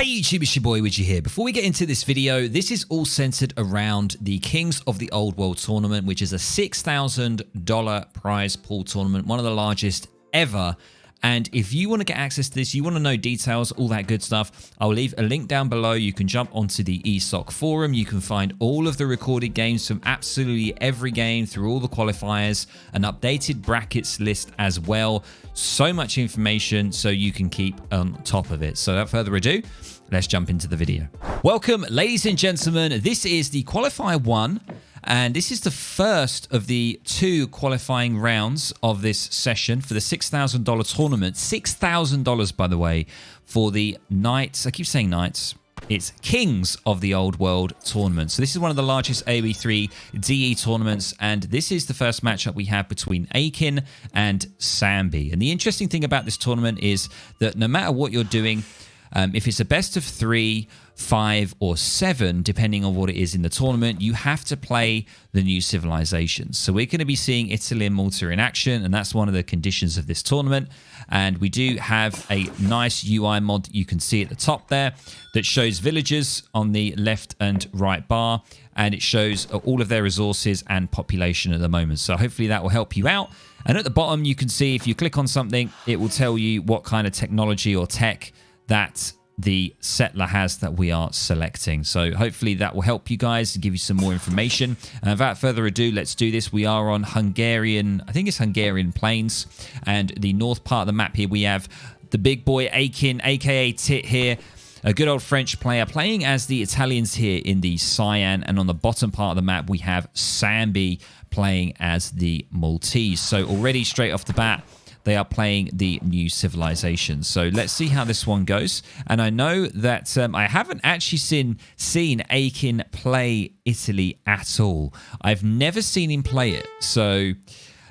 Hey YouTube, it's your boy Widgie here. Before we get into this video, this is all centered around the Kings of the Old World tournament, which is a $6,000 prize pool tournament, one of the largest ever. And if you want to get access to this, you want to know details, all that good stuff, I'll leave a link down below. You can jump onto the ESOC forum. You can find all of the recorded games from absolutely every game through all the qualifiers, an updated brackets list as well. So much information so you can keep on top of it. So without further ado, let's jump into the video. Welcome, ladies and gentlemen. This is the Qualifier 1. And this is the first of the two qualifying rounds of this session for the $6,000 tournament. $6,000, by the way, for the Knights. I keep saying Knights. It's Kings of the Old World tournament. So this is one of the largest AOE3 DE tournaments. And this is the first matchup we have between Aykin and Samby. And the interesting thing about this tournament is that no matter what you're doing, if it's a best of 3, 5, or 7, depending on what it is in the tournament, you have to play the new civilizations. So we're going to be seeing Italy and Malta in action, and that's one of the conditions of this tournament. And we do have a nice UI mod that you can see at the top there that shows villagers on the left and right bar, and it shows all of their resources and population at the moment. So hopefully that will help you out. And at the bottom, you can see if you click on something, it will tell you what kind of technology or tech that the settler has that we are selecting. So hopefully that will help you guys and give you some more information. And without further ado, let's do this. We are on Hungarian, I think it's Hungarian plains, and the north part of the map here we have the big boy Aykin, aka Tit here, a good old French player playing as the Italians here in the cyan, and on the bottom part of the map we have Samby playing as the Maltese. So already straight off the bat, they are playing the new civilization. So let's see how this one goes. And I know that I haven't actually seen Aykin play Italy at all. I've never seen him play it. So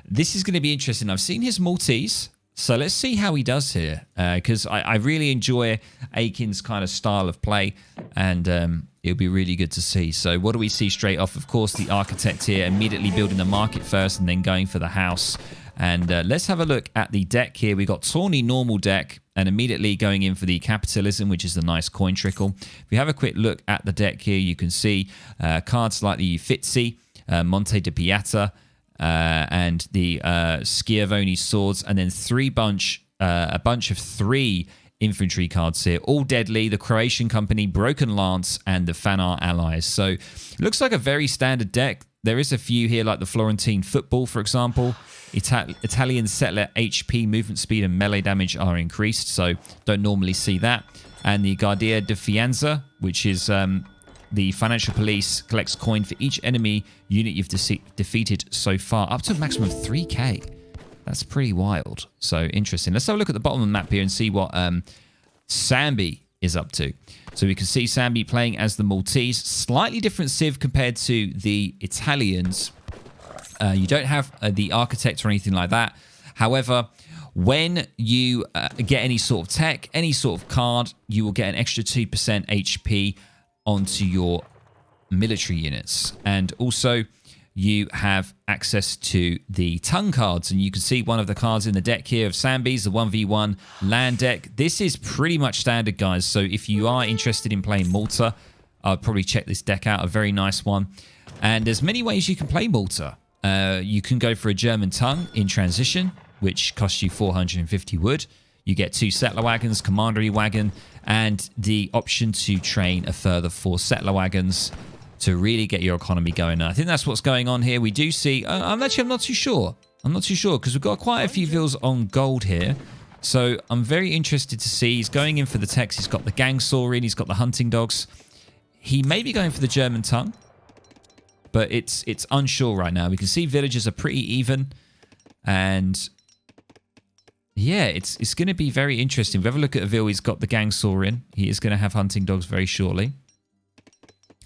this is going to be interesting. I've seen his Maltese. So let's see how he does here. Because I really enjoy Aykin's kind of style of play. And it'll be really good to see. So what do we see straight off? Of course, the architect here immediately building the market first and then going for the house. And let's have a look at the deck here. We got Tawny normal deck and immediately going in for the capitalism, which is the nice coin trickle. If we have a quick look at the deck here, you can see cards like the Uffizi, Monte di Piata, and the Schiavone swords, and then a bunch of 3 infantry cards here, all deadly, the Croatian Company, Broken Lance, and the Fanar allies. So looks like a very standard deck. There is a few here like the Florentine football, for example. Italian settler HP, movement speed, and melee damage are increased, so don't normally see that. And the Guardia di Fianza, which is the financial police, collects coin for each enemy unit you've defeated so far, up to a maximum of 3k. That's pretty wild. So interesting. Let's have a look at the bottom of the map here and see what Samby is up to. So we can see Samby playing as the Maltese. Slightly different civ compared to the Italians. You don't have the architect or anything like that. However, when you get any sort of tech, any sort of card, you will get an extra 2% HP onto your military units. And also, you have access to the tongue cards. And you can see one of the cards in the deck here of Samby's, the 1v1 land deck. This is pretty much standard, guys. So if you are interested in playing Malta, I'll probably check this deck out. A very nice one. And there's many ways you can play Malta. You can go for a German tongue in transition, which costs you 450 wood. You get 2 settler wagons, commandery wagon, and the option to train a further 4 settler wagons to really get your economy going. And I think that's what's going on here. We do see... I'm not too sure. I'm not too sure because we've got quite a few vills on gold here. So I'm very interested to see. He's going in for the techs. He's got the gang saw in. He's got the hunting dogs. He may be going for the German tongue, but it's unsure right now. We can see villagers are pretty even. And yeah, it's going to be very interesting. If we have a look at Avil, he's got the gang saw in. He is going to have hunting dogs very shortly.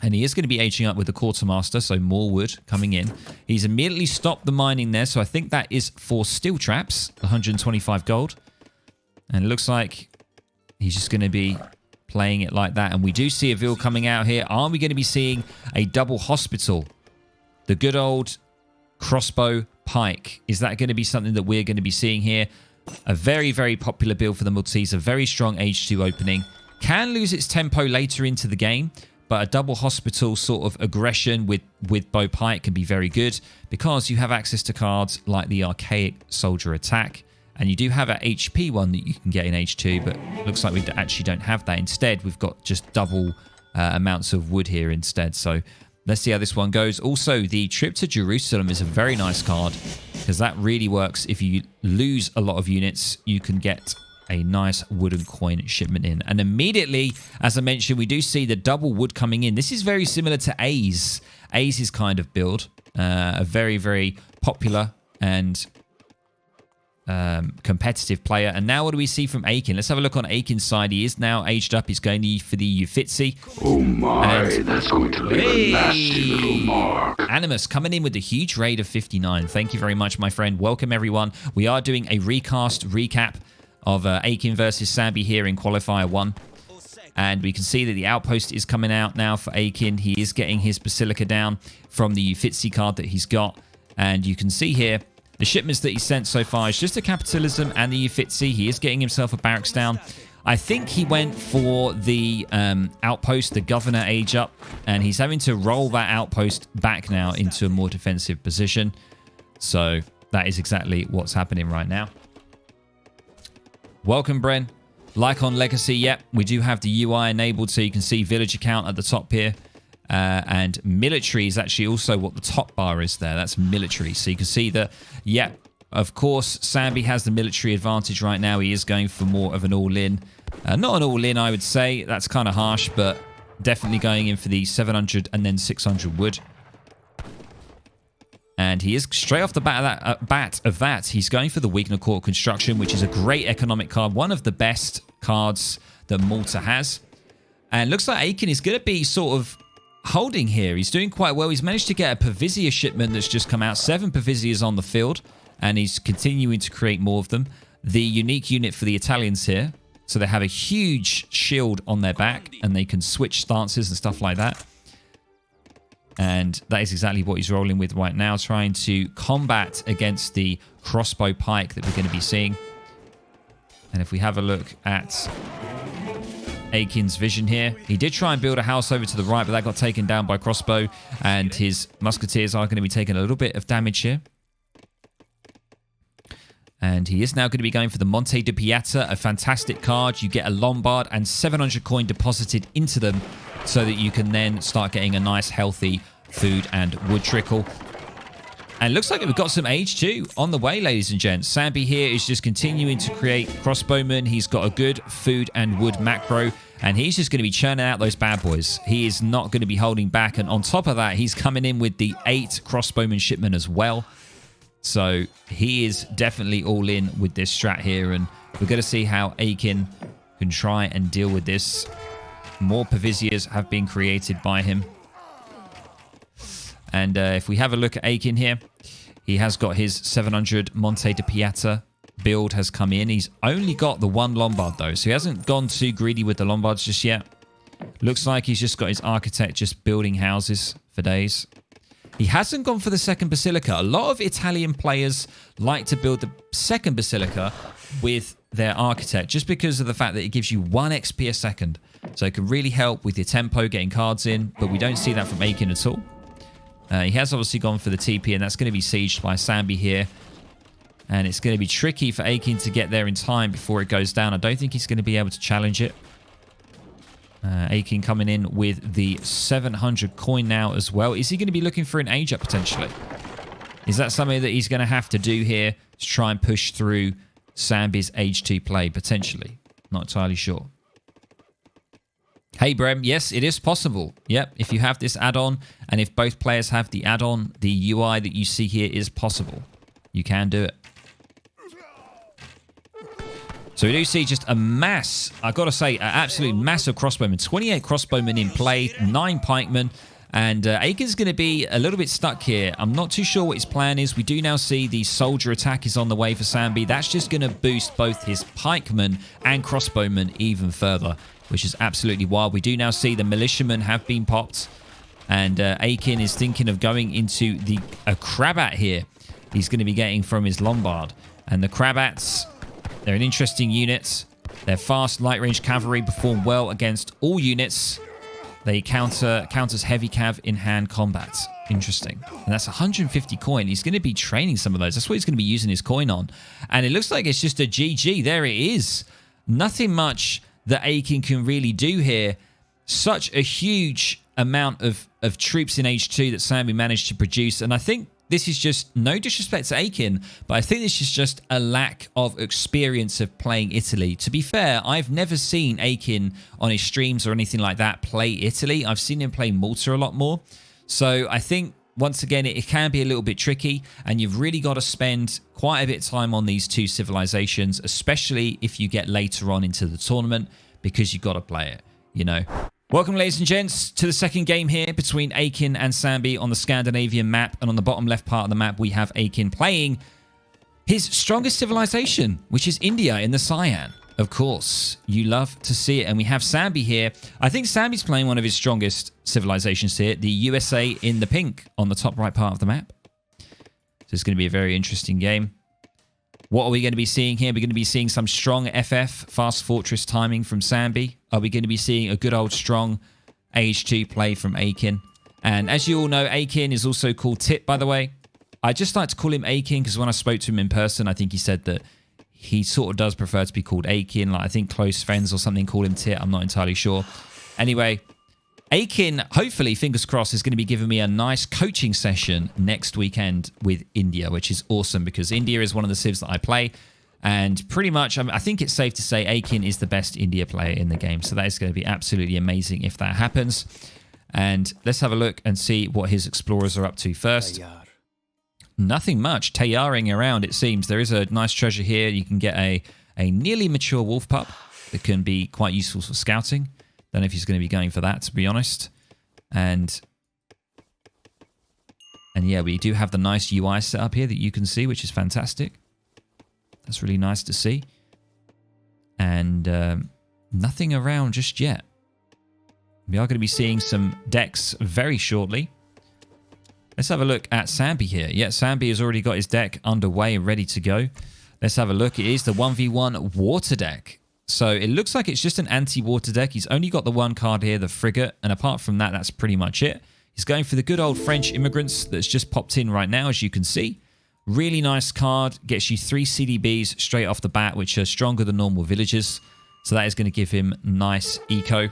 And he is going to be aging up with the quartermaster, so more wood coming in. He's immediately stopped the mining there, so I think that is for steel traps, 125 gold. And it looks like he's just going to be playing it like that. And we do see Avil coming out here. Are we going to be seeing a double hospital? The good old crossbow pike. Is that going to be something that we're going to be seeing here? A very, very popular build for the Maltese. A very strong H2 opening. can lose its tempo later into the game, but a double hospital sort of aggression with bow pike can be very good because you have access to cards like the archaic soldier attack, and you do have an HP one that you can get in H2, but looks like we actually don't have that. Instead, we've got just double amounts of wood here instead. So let's see how this one goes. Also, the trip to Jerusalem is a very nice card because that really works. If you lose a lot of units, you can get a nice wooden coin shipment in. And immediately, as I mentioned, we do see the double wood coming in. This is very similar to A's kind of build. A very, very popular and competitive player. And now what do we see from Aykin? Let's have a look on Aykin's side. He is now aged up. He's going for the Uffizi. Oh my, that's going to leave a nasty little mark. Animus coming in with a huge raid of 59. Thank you very much, my friend. Welcome, everyone. We are doing a recast recap of Aykin versus Samby here in Qualifier 1. And we can see that the outpost is coming out now for Aykin. He is getting his Basilica down from the Uffizi card that he's got. And you can see here, the shipments that he sent so far is just a Capitalism and the Uffizi. He is getting himself a barracks down. I think he went for the outpost, the Governor age up, and he's having to roll that outpost back now into a more defensive position. So that is exactly what's happening right now. Welcome, Bren. Like on Legacy, yep, we do have the UI enabled, so you can see village account at the top here. And military is actually also what the top bar is there. That's military. So you can see that, yeah, of course, Samby has the military advantage right now. He is going for more of an all-in. Not an all-in, I would say. That's kind of harsh, but definitely going in for the 700 and then 600 wood. And he is straight off the bat of that. He's going for the Wegener Court Construction, which is a great economic card. One of the best cards that Malta has. And looks like Aykin is going to be sort of holding here. He's doing quite well. He's managed to get a Pavizia shipment that's just come out. 7 Pavizias on the field, and he's continuing to create more of them. The unique unit for the Italians here. So they have a huge shield on their back, and they can switch stances and stuff like that. And that is exactly what he's rolling with right now, trying to combat against the crossbow pike that we're going to be seeing. And if we have a look at Aykin's vision here, he did try and build a house over to the right, but that got taken down by crossbow, and his musketeers are going to be taking a little bit of damage here. And he is now going to be going for the Monte di Pieta, a fantastic card. You get a Lombard and 700 coin deposited into them so that you can then start getting a nice healthy food and wood trickle. And it looks like we've got some age too on the way, ladies and gents. Samby here is just continuing to create crossbowmen. He's got a good food and wood macro, and he's just going to be churning out those bad boys. He is not going to be holding back. And on top of that, he's coming in with the 8 crossbowman shipment as well. So he is definitely all in with this strat here, and we're going to see how Aykin can try and deal with this. More Pavizias have been created by him. And if we have a look at Aykin here, he has got his 700 Monte di Pieta build has come in. He's only got the 1 Lombard though, so he hasn't gone too greedy with the Lombards just yet. Looks like he's just got his architect just building houses for days. He hasn't gone for the second Basilica. A lot of Italian players like to build the second Basilica with their architect just because of the fact that it gives you 1 XP a second. So it can really help with your tempo, getting cards in, but we don't see that from Aykin at all. He has obviously gone for the TP, and that's going to be sieged by Samby here. And it's going to be tricky for Aykin to get there in time before it goes down. I don't think he's going to be able to challenge it. Aykin coming in with the 700 coin now as well. Is he going to be looking for an age up potentially? Is that something that he's going to have to do here to try and push through Samby's age 2 play potentially? Not entirely sure. Hey, Brem, yes, it is possible. Yep, if you have this add-on, and if both players have the add-on, the UI that you see here is possible. You can do it. So we do see just a mass, I've got to say, an absolute massive crossbowmen. 28 crossbowmen in play, 9 pikemen, and Aykin's going to be a little bit stuck here. I'm not too sure what his plan is. We do now see the soldier attack is on the way for Samby. That's just going to boost both his pikemen and crossbowmen even further, which is absolutely wild. We do now see the militiamen have been popped, and Aykin is thinking of going into a Crabat here. He's going to be getting from his Lombard. And the Crabats, they're an interesting unit. Their fast, light-range cavalry perform well against all units. They counters heavy cav in hand combat. Interesting. And that's 150 coin. He's going to be training some of those. That's what he's going to be using his coin on. And it looks like it's just a GG. There it is. Nothing much that Aykin can really do here. Such a huge amount of troops in H2 that Samby managed to produce. And I think this is just, no disrespect to Aykin, but I think this is just a lack of experience of playing Italy. To be fair, I've never seen Aykin on his streams or anything like that play Italy. I've seen him play Malta a lot more. So I think, once again, it can be a little bit tricky, and you've really got to spend quite a bit of time on these two civilizations, especially if you get later on into the tournament, because you've got to play it, you know. Welcome, ladies and gents, to the second game here between Aykin and Samby on the Scandinavian map. And on the bottom left part of the map, we have Aykin playing his strongest civilization, which is India in the Cyan. Of course, you love to see it. And we have Samby here. I think Samby's playing one of his strongest civilizations here, the USA in the pink on the top right part of the map. So it's going to be a very interesting game. What are we going to be seeing here? We're going to be seeing some strong FF, Fast Fortress timing from Samby. Are we going to be seeing a good old strong H2 play from Aykin? And as you all know, Aykin is also called Tit, by the way. I just like to call him Aykin because when I spoke to him in person, I think he said that he sort of does prefer to be called Aykin. Like, I think close friends or something call him Tit. I'm not entirely sure. Anyway, Aykin, hopefully, fingers crossed, is going to be giving me a nice coaching session next weekend with India, which is awesome because India is one of the civs that I play. And pretty much, I think it's safe to say Aykin is the best India player in the game. So that is going to be absolutely amazing if that happens. And let's have a look and see what his explorers are up to first. Nothing much. Tayaring around, it seems. There is a nice treasure here. You can get a nearly mature wolf pup that can be quite useful for scouting. Don't know if he's going to be going for that, to be honest. And yeah, we do have the nice UI set up here that you can see, which is fantastic. That's really nice to see. And nothing around just yet. We are going to be seeing some decks very shortly. Let's have a look at Samby here. Yeah, Samby has already got his deck underway and ready to go. Let's have a look. It is the 1v1 water deck. So it looks like it's just an anti-water deck. He's only got the one card here, the frigate. And apart from that, that's pretty much it. He's going for the good old French immigrants that's just popped in right now, as you can see. Really nice card. Gets you 3 CDBs straight off the bat, which are stronger than normal villagers. So that is going to give him nice eco.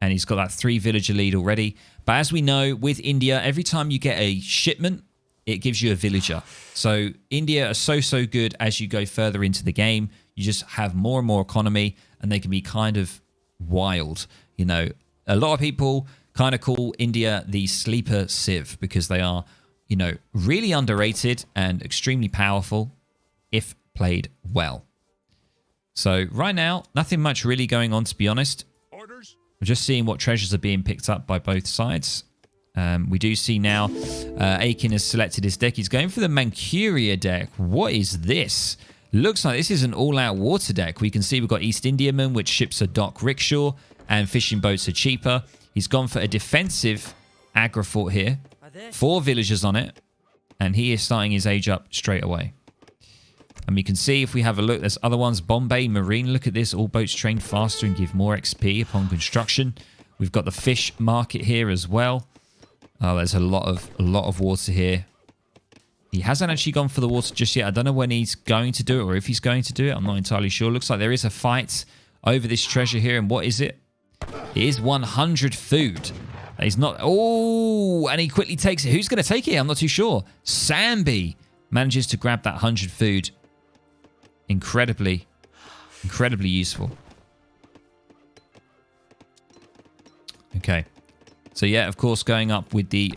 And he's got that 3 villager lead already. But as we know, with India, every time you get a shipment, it gives you a villager. So India are so good as you go further into the game. You just have more and more economy, and they can be kind of wild. You know, a lot of people kind of call India the sleeper civ because they are, you know, really underrated and extremely powerful if played well. So right now, nothing much really going on, to be honest. Orders? We're just seeing what treasures are being picked up by both sides. We do see now Aykin has selected his deck. He's going for the Manchuria deck. What is this? Looks like this is an all-out water deck. We can see we've got East Indiaman, which ships a dock rickshaw, and fishing boats are cheaper. He's gone for a defensive aggro fort here. 4 villagers on it, and he is starting his age up straight away. And we can see if we have a look, there's other ones. Bombay Marine, look at this. All boats train faster and give more XP upon construction. We've got the fish market here as well. Oh, there's a lot of water here. He hasn't actually gone for the water just yet. I don't know when he's going to do it or if he's going to do it. I'm not entirely sure. Looks like there is a fight over this treasure here. And what is it? It is 100 food. He's not... Oh, and he quickly takes it. Who's going to take it? I'm not too sure. Samby manages to grab that 100 food. Incredibly useful. Okay. So yeah, of course, going up with the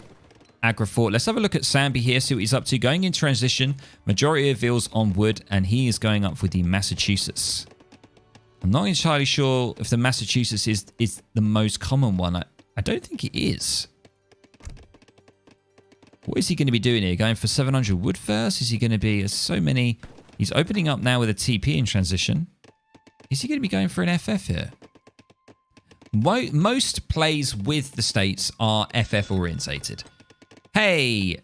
aggro fort. Let's have a look at Samby here, see what he's up to. Going in transition, majority of vills on wood, and he is going up with the Massachusetts. I'm not entirely sure if the Massachusetts is the most common one. I don't think it is. What is he going to be doing here? Going for 700 wood first? Is he going to be... so many... He's opening up now with a TP in transition. Is he going to be going for an FF here? Most plays with the States are FF orientated. Hey,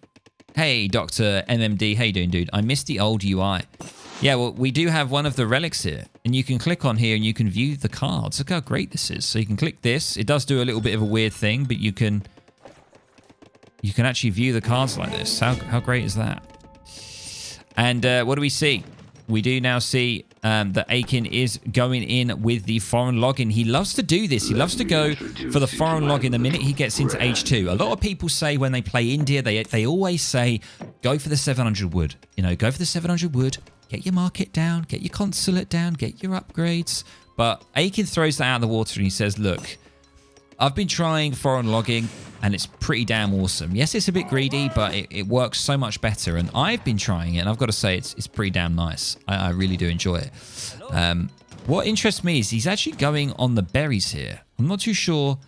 Dr. MMD. How you doing, dude? I missed the old UI. Yeah, well, we do have one of the relics here. And you can click on here and you can view the cards. Look how great this is. So you can click this. It does do a little bit of a weird thing, but you can actually view the cards like this. How great is that? And what do we see? We do now see that Aykin is going in with the foreign login. He loves to do this. He loves to go for the foreign login the minute he gets into H2. A lot of people say when they play India, they always say, go for the 700 wood. You know, go for the 700 wood. Get your market down. Get your consulate down. Get your upgrades. But Aykin throws that out of the water and he says, look, I've been trying foreign logging and it's pretty damn awesome. Yes, it's a bit greedy, but it works so much better. And I've been trying it and I've got to say it's pretty damn nice. I really do enjoy it. What interests me is he's actually going on the berries here. I'm not too sure.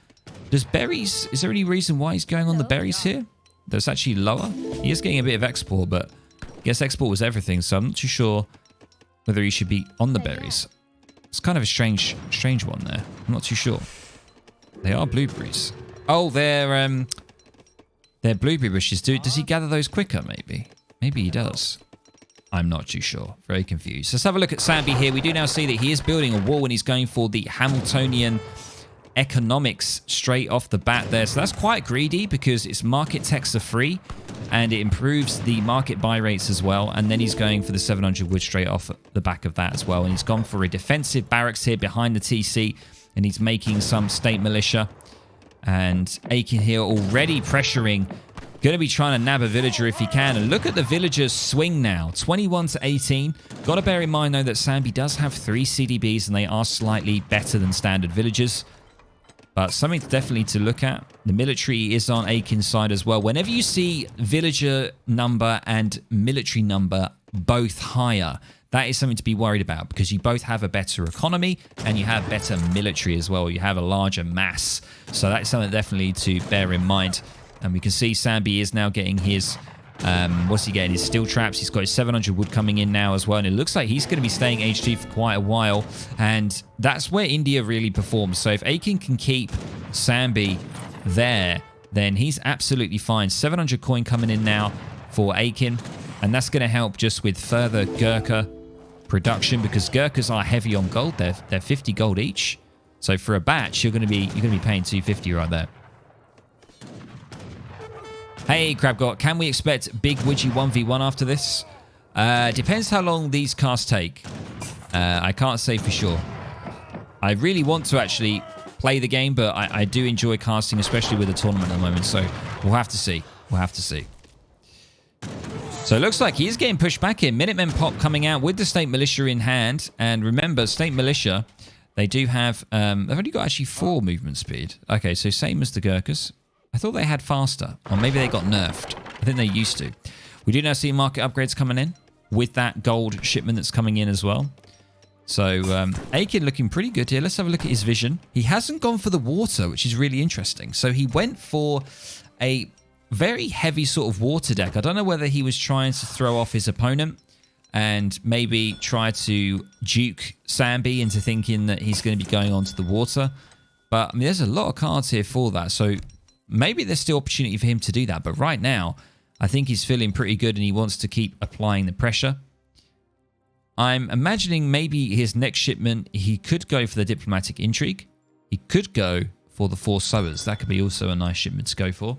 Is there any reason why he's going on the berries here? That's actually lower. He is getting a bit of export, but I guess export was everything. So I'm not too sure whether he should be on the berries. It's kind of a strange one there. I'm not too sure. They are blueberries. Oh, they're blueberry bushes. Does he gather those quicker, maybe? Maybe he does. I'm not too sure. Very confused. Let's have a look at Samby here. We do now see that he is building a wall and he's going for the Hamiltonian economics straight off the bat there. So that's quite greedy because its market techs are free and it improves the market buy rates as well. And then he's going for the 700 wood straight off the back of that as well. And he's gone for a defensive barracks here behind the TC. And he's making some state militia. And Aykin here already pressuring. Going to be trying to nab a villager if he can. And look at the villagers swing now. 21 to 18. Got to bear in mind, though, that Samby does have 3 CDBs. And they are slightly better than standard villagers. But something definitely to look at. The military is on Aykin's side as well. Whenever you see villager number and military number both higher, that is something to be worried about because you both have a better economy and you have better military as well. You have a larger mass. So that's something definitely to bear in mind. And we can see Samby is now getting his, what's he getting? His steel traps. He's got his 700 wood coming in now as well. And it looks like he's going to be staying H2 for quite a while. And that's where India really performs. So if Aykin can keep Samby there, then he's absolutely fine. 700 coin coming in now for Aykin. And that's going to help just with further Gurkha production because Gurkhas are heavy on gold. They're 50 gold each. So for a batch, you're going to be paying 250 right there. Hey, Crabgot, can we expect big Widgie 1v1 after this? Depends how long these casts take. I can't say for sure. I really want to actually play the game, but I do enjoy casting, especially with the tournament at the moment. So we'll have to see. We'll have to see. So it looks like he's getting pushed back in. Minutemen Pop coming out with the State Militia in hand. And remember, State Militia, they do have... they've only got actually 4 movement speed. Okay, so same as the Gurkhas. I thought they had faster. Or maybe they got nerfed. I think they used to. We do now see market upgrades coming in with that gold shipment that's coming in as well. So Aykin looking pretty good here. Let's have a look at his vision. He hasn't gone for the water, which is really interesting. So he went for a... very heavy sort of water deck. I don't know whether he was trying to throw off his opponent and maybe try to duke Samby into thinking that he's going to be going onto the water. But I mean, there's a lot of cards here for that. So maybe there's still opportunity for him to do that. But right now, I think he's feeling pretty good and he wants to keep applying the pressure. I'm imagining maybe his next shipment, he could go for the diplomatic intrigue. He could go for the 4 sowers. That could be also a nice shipment to go for.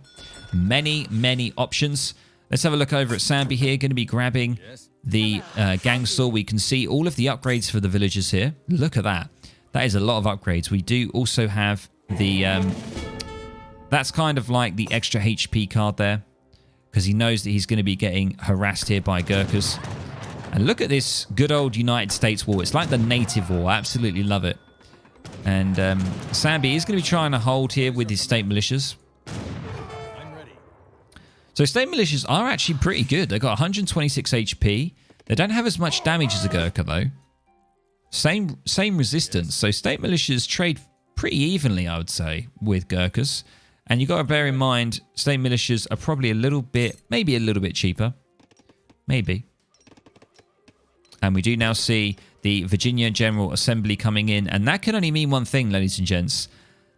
Many options. Let's have a look over at Samby here. Going to be grabbing the gang saw. We can see all of the upgrades for the villagers here. Look at that. That is a lot of upgrades. We do also have the... that's kind of like the extra HP card there because he knows that he's going to be getting harassed here by Gurkhas. And look at this good old United States war. It's like the native war. I absolutely love it. And Samby is going to be trying to hold here with his state militias. So state militias are actually pretty good. They've got 126 HP. They don't have as much damage as a Gurkha, though. Same resistance. So state militias trade pretty evenly, I would say, with Gurkhas. And you've got to bear in mind, state militias are probably maybe a little bit cheaper. Maybe. And we do now see the Virginia General Assembly coming in. And that can only mean one thing, ladies and gents.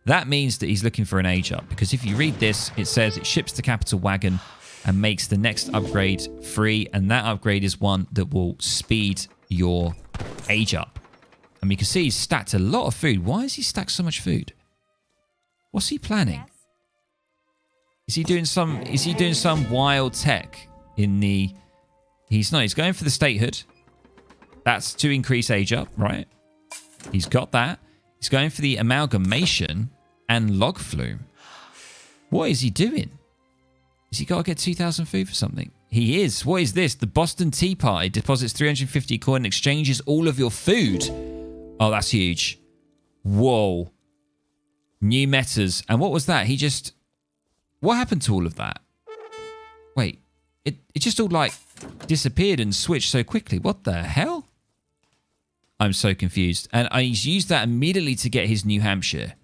That means that he's looking for an age up. Because if you read this, it says it ships the capital wagon and makes the next upgrade free. And that upgrade is one that will speed your age up. And you can see he's stacked a lot of food. Why has he stacked so much food? What's he planning? Is he doing some wild tech in the... He's going for the statehood. That's to increase age up, right? He's got that. He's going for the amalgamation and log flume. What is he doing? Has he got to get 2,000 food for something? He is. What is this? The Boston Tea Party deposits 350 coin and exchanges all of your food. Oh, that's huge. Whoa. New metas. And what was that? He just... What happened to all of that? Wait. It just all like disappeared and switched so quickly. What the hell? I'm so confused. And he's used that immediately to get his New Hampshire.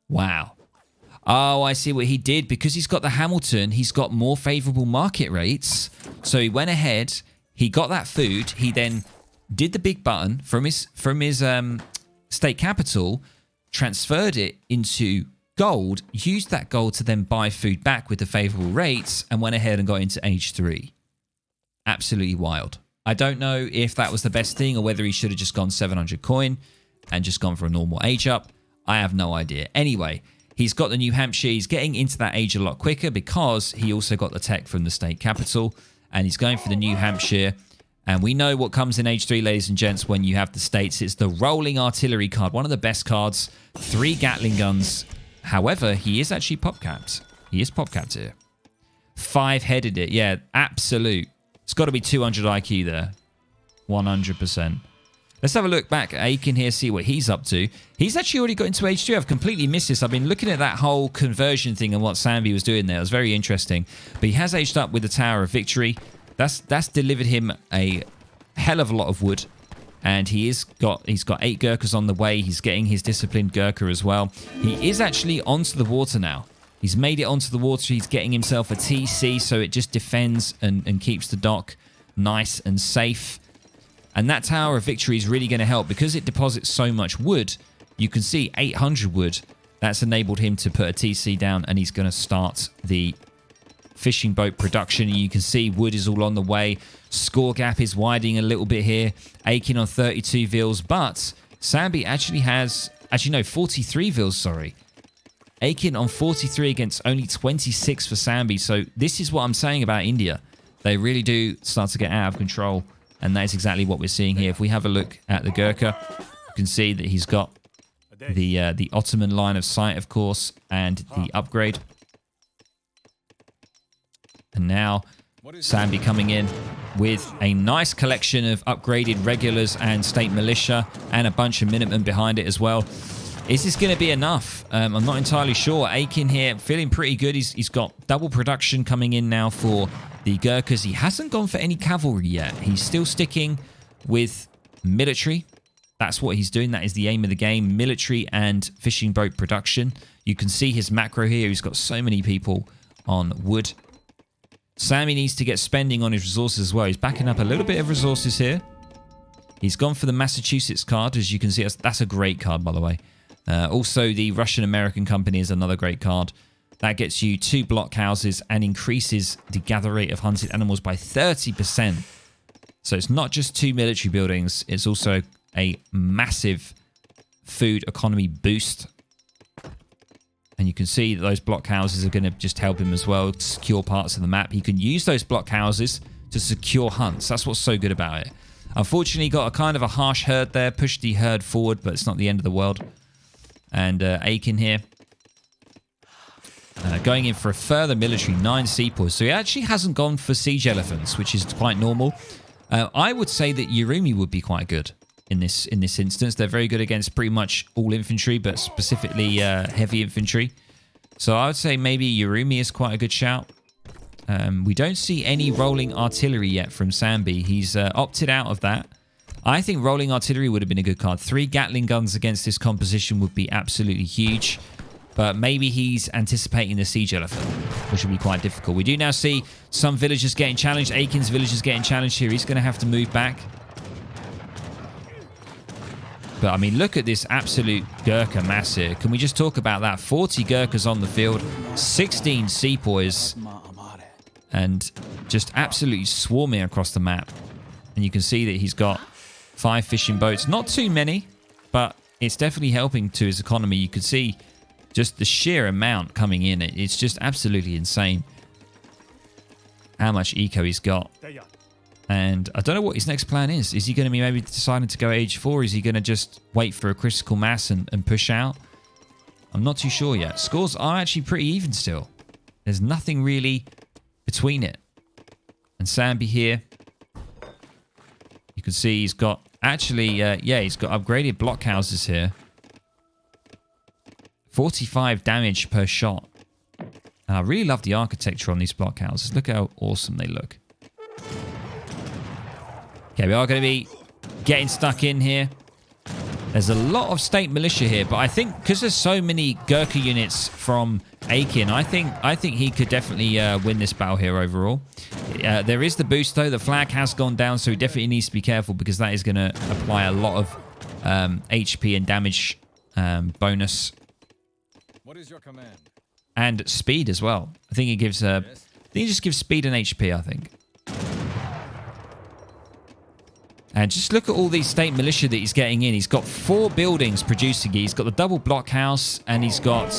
Wow. Oh, I see what he did. Because he's got the Hamilton, he's got more favorable market rates. So he went ahead, he got that food, he then did the big button from his state capital, transferred it into gold, used that gold to then buy food back with the favorable rates, and went ahead and got into age 3. Absolutely wild. I don't know if that was the best thing or whether he should have just gone 700 coin and just gone for a normal age up. I have no idea. Anyway, he's got the New Hampshire. He's getting into that age a lot quicker because he also got the tech from the state capital, and he's going for the New Hampshire. And we know what comes in age 3, ladies and gents, when you have the states. It's the rolling artillery card, one of the best cards. 3 Gatling guns. However, he is actually pop capped. He is pop capped here. 5-headed it. Yeah, absolute. It's got to be 200 IQ there. 100%. Let's have a look back at Aykin here, see what he's up to. He's actually already got into age 2. I've completely missed this. I've been looking at that whole conversion thing and what Samby was doing there. It was very interesting. But he has aged up with the Tower of Victory. That's delivered him a hell of a lot of wood. And he's got 8 Gurkhas on the way. He's getting his disciplined Gurkha as well. He is actually onto the water now. He's made it onto the water. He's getting himself a TC, so it just defends and keeps the dock nice and safe. And that Tower of Victory is really going to help because it deposits so much wood. You can see 800 wood. That's enabled him to put a TC down, and he's going to start the fishing boat production. You can see wood is all on the way. Score gap is widening a little bit here. Aykin on 32 vils, but Samby actually has... Actually, no, 43 vils, sorry. Aykin on 43 against only 26 for Samby. So this is what I'm saying about India. They really do start to get out of control. And that is exactly what we're seeing here. If we have a look at the Gurkha, you can see that he's got the Ottoman line of sight, of course, and the upgrade. And now Samby coming in with a nice collection of upgraded regulars and state militia and a bunch of Minutemen behind it as well. Is this going to be enough? I'm not entirely sure. Aykin here feeling pretty good. He's got double production coming in now for the Gurkhas. He hasn't gone for any cavalry yet. He's still sticking with military. That's what he's doing. That is the aim of the game. Military and fishing boat production. You can see his macro here. He's got so many people on wood. Sammy needs to get spending on his resources as well. He's backing up a little bit of resources here. He's gone for the Massachusetts card. As you can see, that's a great card, by the way. Also, the Russian-American company is another great card. That gets you 2 blockhouses and increases the gather rate of hunted animals by 30%. So it's not just 2 military buildings. It's also a massive food economy boost. And you can see that those blockhouses are going to just help him as well to secure parts of the map. He can use those blockhouses to secure hunts. That's what's so good about it. Unfortunately, got a kind of a harsh herd there. Pushed the herd forward, but it's not the end of the world. And Aykin here going in for a further military 9 seaports. So he actually hasn't gone for siege elephants, which is quite normal. I would say that Urumi would be quite good in this instance. They're very good against pretty much all infantry, but specifically heavy infantry. So I would say maybe Urumi is quite a good shout. We don't see any rolling artillery yet from Samby. He's opted out of that. I think rolling artillery would have been a good card. 3 Gatling guns against this composition would be absolutely huge. But maybe he's anticipating the siege elephant, which would be quite difficult. We do now see some villagers getting challenged. Aykin's villagers getting challenged here. He's going to have to move back. But, I mean, look at this absolute Gurkha mass here. Can we just talk about that? 40 Gurkhas on the field, 16 sepoys, and just absolutely swarming across the map. And you can see that he's got 5 fishing boats. Not too many, but it's definitely helping to his economy. You could see just the sheer amount coming in. It's just absolutely insane how much eco he's got. And I don't know what his next plan is. Is he going to be maybe deciding to go age 4? Is he going to just wait for a critical mass and push out? I'm not too sure yet. Scores are actually pretty even still. There's nothing really between it. And Samby here, you can see he's got actually, yeah, he's got upgraded blockhouses here. 45 damage per shot. And I really love the architecture on these blockhouses. Look how awesome they look. Okay, we are going to be getting stuck in here. There's a lot of state militia here, but I think because there's so many Gurkha units from Aykin, I think he could definitely win this battle here overall. There is the boost though. The flag has gone down, so he definitely needs to be careful because that is going to apply a lot of HP and damage bonus. What is your command? And speed as well. I think he gives. I think he just gives speed and HP. I think. And just look at all these state militia that he's getting in. He's got 4 buildings producing it. He's got the double blockhouse and he's got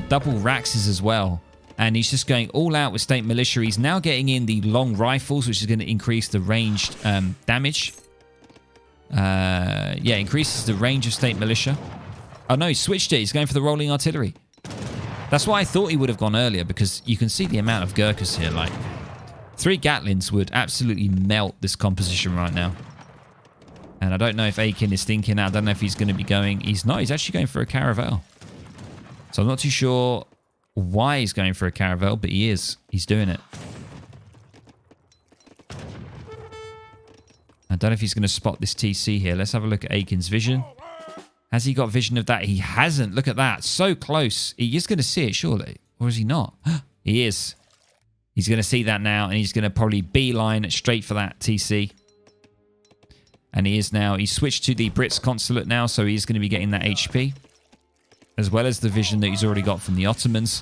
double Raxes as well. And he's just going all out with state militia. He's now getting in the long rifles, which is going to increase the ranged damage. Yeah, increases the range of state militia. Oh no, he switched it. He's going for the rolling artillery. That's why I thought he would have gone earlier, because you can see the amount of Gurkhas here. Like 3 Gatlins would absolutely melt this composition right now. And I don't know if Aykin is thinking, I don't know if he's going to be going. He's not. He's actually going for a caravel. So I'm not too sure why he's going for a caravel, but he is. He's doing it. I don't know if he's going to spot this TC here. Let's have a look at Aykin's vision. Has he got vision of that? He hasn't. Look at that. So close. He is going to see it, surely. Or is he not? He is. He's going to see that now, and he's going to probably beeline straight for that TC. And he is now, he's switched to the Brits consulate now, so he's going to be getting that HP. As well as the vision that he's already got from the Ottomans.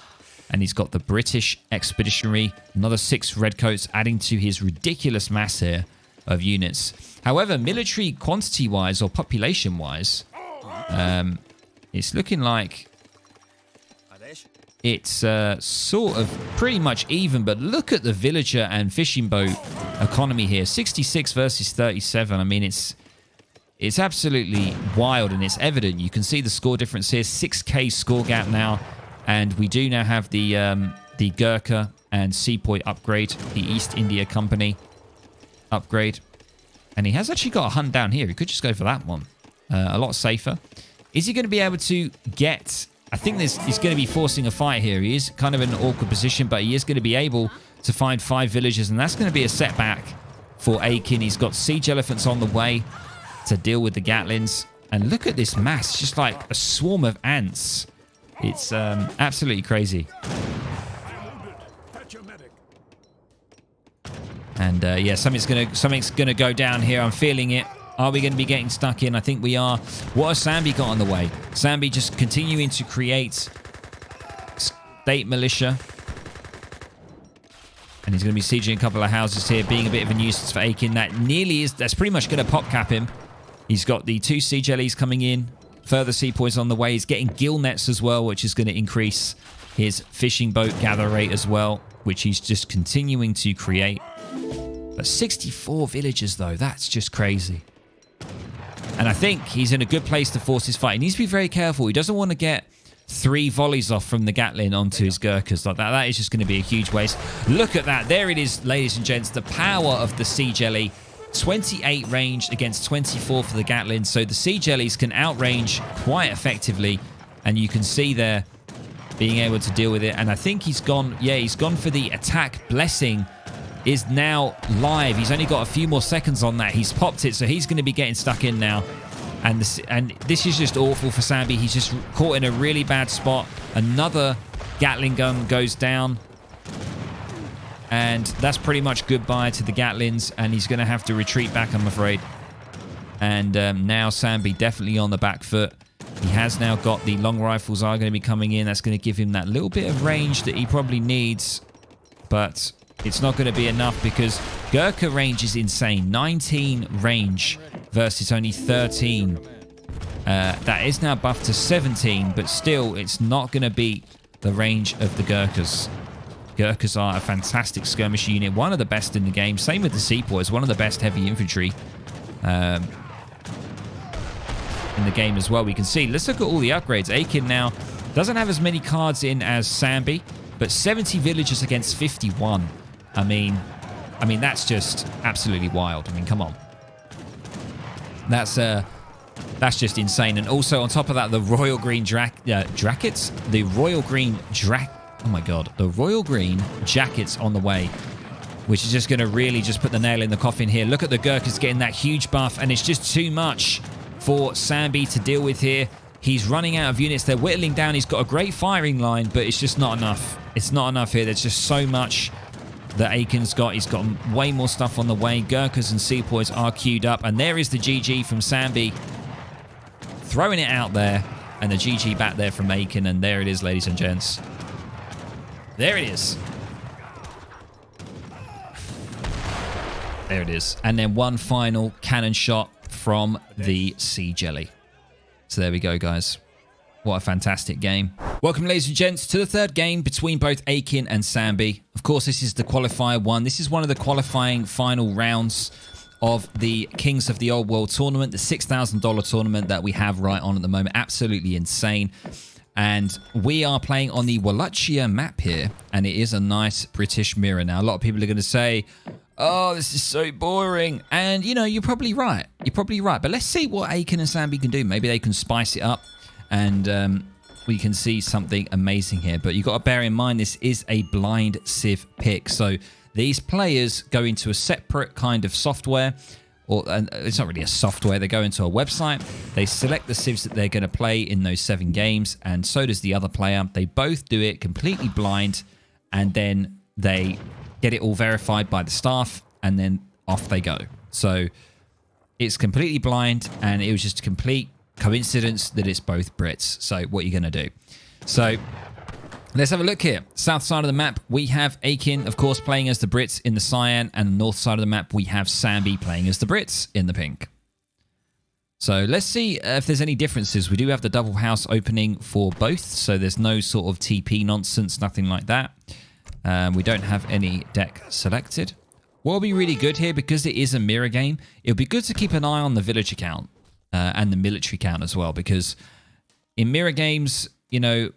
And he's got the British Expeditionary, another 6 redcoats, adding to his ridiculous mass here of units. However, military quantity-wise or population-wise, it's looking like it's sort of pretty much even, but look at the villager and fishing boat economy here. 66 versus 37. I mean, it's absolutely wild, and it's evident. You can see the score difference here. 6k score gap now, and we do now have the Gurkha and Sepoy upgrade, the East India Company upgrade. And he has actually got a hunt down here. He could just go for that one. A lot safer. Is he going to be able to get... I think he's going to be forcing a fight here. He is kind of in an awkward position, but he is going to be able to find 5 villagers, and that's going to be a setback for Aykin. He's got siege elephants on the way to deal with the Gatlins. And look at this mass. It's just like a swarm of ants. It's absolutely crazy. And yeah, something's gonna go down here. I'm feeling it. Are we going to be getting stuck in? I think we are. What has Samby got on the way? Samby just continuing to create state militia. And he's going to be sieging a couple of houses here, being a bit of a nuisance for Aykin. That's pretty much going to pop cap him. He's got the 2 siege LEs coming in. Further sepoys on the way. He's getting gill nets as well, which is going to increase his fishing boat gather rate as well, which he's just continuing to create. But 64 villagers, though. That's just crazy. And I think he's in a good place to force his fight. He needs to be very careful. He doesn't want to get 3 volleys off from the Gatlin onto his Gurkhas like that. That is just going to be a huge waste. Look at that. There it is, ladies and gents. The power of the Siege LE. 28 range against 24 for the Gatlin. So the Siege LEs can outrange quite effectively. And you can see there being able to deal with it. And I think he's gone, yeah, he's gone for the attack blessing. Is now live. He's only got a few more seconds on that. He's popped it, so he's going to be getting stuck in now. And this is just awful for Samby. He's just caught in a really bad spot. Another Gatling gun goes down. And that's pretty much goodbye to the Gatlins. And he's going to have to retreat back, I'm afraid. And now Samby definitely on the back foot. He has now got the long rifles are going to be coming in. That's going to give him that little bit of range that he probably needs. But... it's not going to be enough because Gurkha range is insane. 19 range versus only 13. That is now buffed to 17, but still, it's not going to beat the range of the Gurkhas. Gurkhas are a fantastic skirmish unit, one of the best in the game. Same with the Sepoys, one of the best heavy infantry in the game as well. We can see, let's look at all the upgrades. Aykin now doesn't have as many cards in as Samby, but 70 villagers against 51. I mean, that's just absolutely wild. I mean, come on. That's just insane. And also on top of that, the royal green jackets, the royal green oh my god, the royal green jackets on the way, which is just going to really just put the nail in the coffin here. Look at the Gurkhas getting that huge buff, and it's just too much for Samby to deal with here. He's running out of units. They're whittling down. He's got a great firing line, but it's just not enough. It's not enough here. There's just so much that Aykin's got. He's got way more stuff on the way. Gurkhas and Sepoys are queued up, and there is the GG from Samby, throwing it out there, and the GG back there from Aykin, and there it is, ladies and gents. There it is. There it is. And then one final cannon shot from the Sea Jelly. So there we go, guys. What a fantastic game. Welcome, ladies and gents, to the third game between both Aykin and Samby. Of course, this is the qualifier one. This is one of the qualifying final rounds of the Kings of the Old World tournament, the $6,000 tournament that we have right on at the moment. Absolutely insane. And we are playing on the Wallachia map here, and it is a nice British mirror. Now, a lot of people are going to say, oh, this is so boring. And, you know, you're probably right. You're probably right. But let's see what Aykin and Samby can do. Maybe they can spice it up, and we can see something amazing here. But you've got to bear in mind, this is a blind Civ pick. So these players go into a separate kind of software, or it's not really a software. They go into a website. They select the civs that they're going to play in those 7 games, and so does the other player. They both do it completely blind, and then they get it all verified by the staff, and then off they go. So it's completely blind, and it was just a complete coincidence that it's both Brits. So what are you going to do? So let's have a look here. South side of the map, we have Aykin, of course, playing as the Brits in the cyan, and the north side of the map, we have Samby playing as the Brits in the pink. So let's see if there's any differences. We do have the double house opening for both, so there's no sort of TP nonsense, nothing like that. We don't have any deck selected. What will be really good here, because it is a mirror game, it'll be good to keep an eye on the village count and the military count as well, because in mirror games, you know,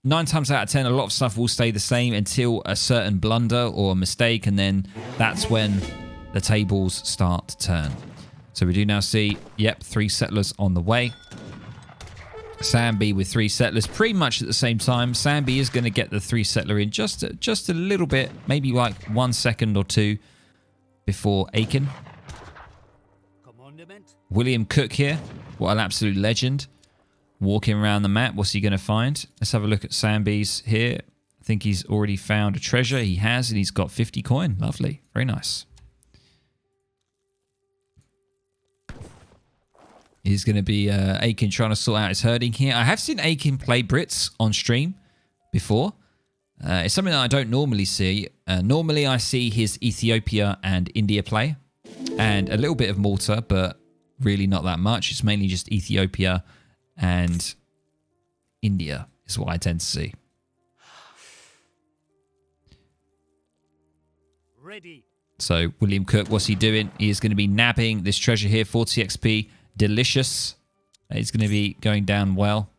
9 times out of 10, a lot of stuff will stay the same until a certain blunder or a mistake, and then that's when the tables start to turn. So we do now see, yep, 3 settlers on the way. Samby with 3 settlers pretty much at the same time. Samby is going to get the 3 settler in just a little bit, maybe like 1 second or 2 before Aykin. William Cook here, what an absolute legend. Walking around the map, what's he going to find? Let's have a look at Samby's here. I think he's already found a treasure. He has, and he's got 50 coin. Lovely. Very nice. He's going to be Aykin trying to sort out his herding here. I have seen Aykin play Brits on stream before. It's something that I don't normally see. Normally, I see his Ethiopia and India play, and a little bit of Malta, but really not that much. It's mainly just Ethiopia and India is what I tend to see. Ready. So William Cook, what's he doing? He is going to be nabbing this treasure here, 40 XP. Delicious. He's going to be going down well.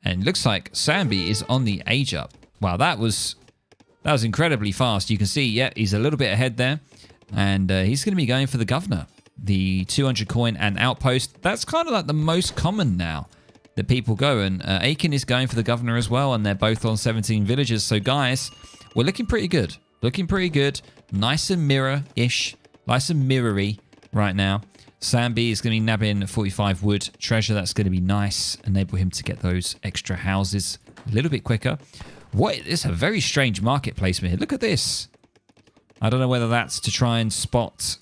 And it looks like Samby is on the age up. Wow, that was incredibly fast. You can see, yeah, he's a little bit ahead there. And he's going to be going for the governor. The 200 coin and outpost. That's kind of like the most common now that people go. And Aykin is going for the governor as well. And they're both on 17 villages. So, guys, we're looking pretty good. Looking pretty good. Nice and mirror-ish. Nice and mirror-y right now. Samby is going to be nabbing 45 wood treasure. That's going to be nice. Enable him to get those extra houses a little bit quicker. It's a very strange market placement here. Look at this. I don't know whether that's to try and spot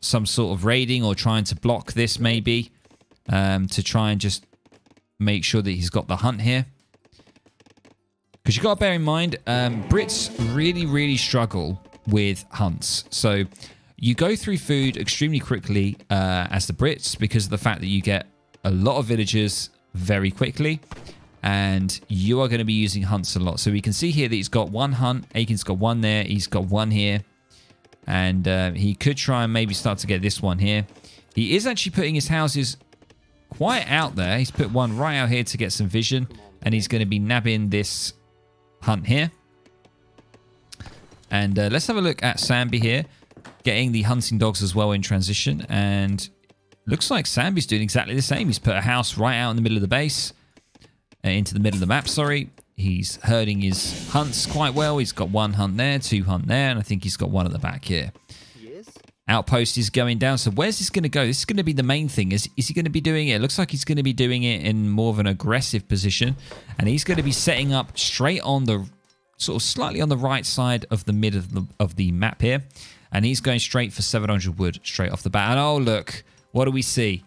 some sort of raiding or trying to block this maybe. To try and just make sure that he's got the hunt here. Because you've got to bear in mind, Brits really, really struggle with hunts. So You go through food extremely quickly as the Brits because of the fact that you get a lot of villagers very quickly, and you are going to be using hunts a lot. So we can see here that he's got one hunt. Aykin's got one there. He's got one here. And he could try and maybe start to get this one here. He is actually putting his houses quite out there. He's put one right out here to get some vision. And he's going to be nabbing this hunt here. And let's have a look at Samby here. Getting the hunting dogs as well in transition. And looks like Samby's doing exactly the same. He's put a house right out in the middle of the base. Into the middle of the map, sorry. He's herding his hunts quite well. He's got one hunt there, two hunt there, and I think he's got one at the back here. Yes. Outpost is going down. So where's this going to go? This is going to be the main thing. Is he going to be doing it? It looks like he's going to be doing it in more of an aggressive position. And he's going to be setting up straight on the, sort of slightly on the right side of the mid of the map here. And he's going straight for 700 wood straight off the bat. And oh, look, what do we see?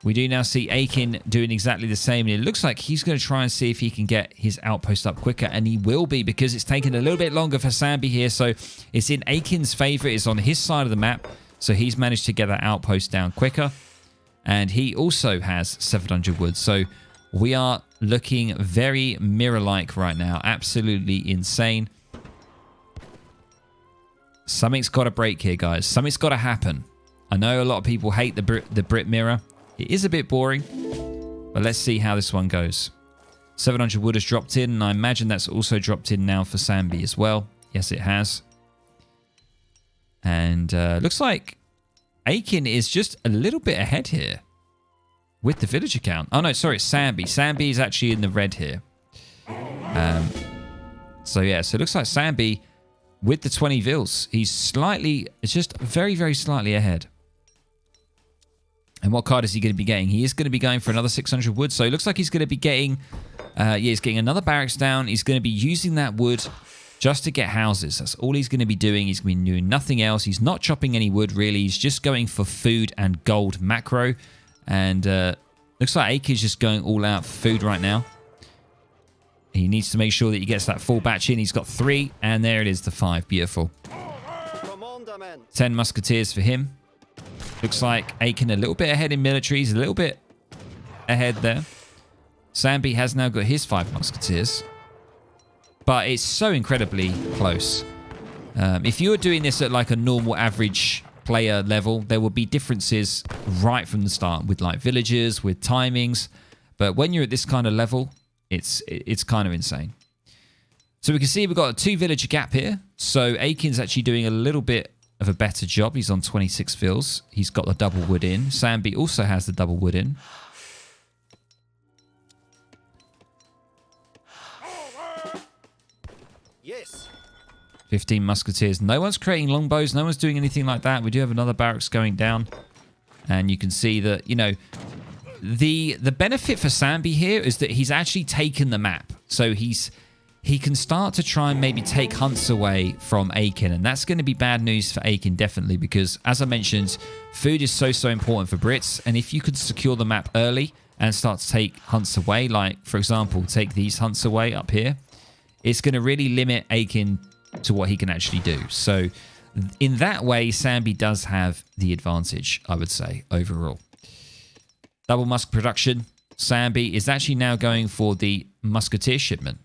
We do now see Aykin doing exactly the same. And it looks like he's going to try and see if he can get his outpost up quicker. And he will be, because it's taken a little bit longer for Samby here. So it's in Aykin's favor. It's on his side of the map. So he's managed to get that outpost down quicker. And he also has 700 wood. So we are looking very mirror-like right now. Absolutely insane. Something's got to break here, guys. Something's got to happen. I know a lot of people hate the Brit mirror. It is a bit boring, but let's see how this one goes. 700 wood has dropped in, and I imagine that's also dropped in now for Samby as well. Yes, it has. And looks like Aykin is just a little bit ahead here with the villager count. Oh, no, sorry, it's Samby. Samby is actually in the red here. So, yeah, so it looks like Samby, with the 20 vills, he's slightly, it's just very, very slightly ahead. And what card is he going to be getting? He is going to be going for another 600 wood. So it looks like he's going to be getting, he's getting another barracks down. He's going to be using that wood just to get houses. That's all he's going to be doing. He's going to be doing nothing else. He's not chopping any wood, really. He's just going for food and gold macro. And looks like Aykin's just going all out for food right now. He needs to make sure that he gets that full batch in. He's got 3, and there it is, the 5. Beautiful. 10 musketeers for him. Looks like Aykin a little bit ahead in military. He's a little bit ahead there. Samby has now got his 5 musketeers. But it's so incredibly close. If you were doing this at like a normal average player level, there will be differences right from the start with like villagers, with timings. But when you're at this kind of level, it's kind of insane. So we can see we've got a 2 villager gap here. So Aykin's actually doing a little bit of a better job. He's on 26 fills. He's got the double wood in. Samby also has the double wood in. Yes. 15 musketeers. No one's creating longbows. No one's doing anything like that. We do have another barracks going down. And you can see that, you know, the benefit for Samby here is that he's actually taken the map. So he can start to try and maybe take hunts away from Aykin. And that's going to be bad news for Aykin, definitely, because, as I mentioned, food is so important for Brits. And if you could secure the map early and start to take hunts away, like, for example, take these hunts away up here, it's going to really limit Aykin to what he can actually do. So, in that way, Samby does have the advantage, I would say, overall. Double musk production. Samby is actually now going for the musketeer shipment.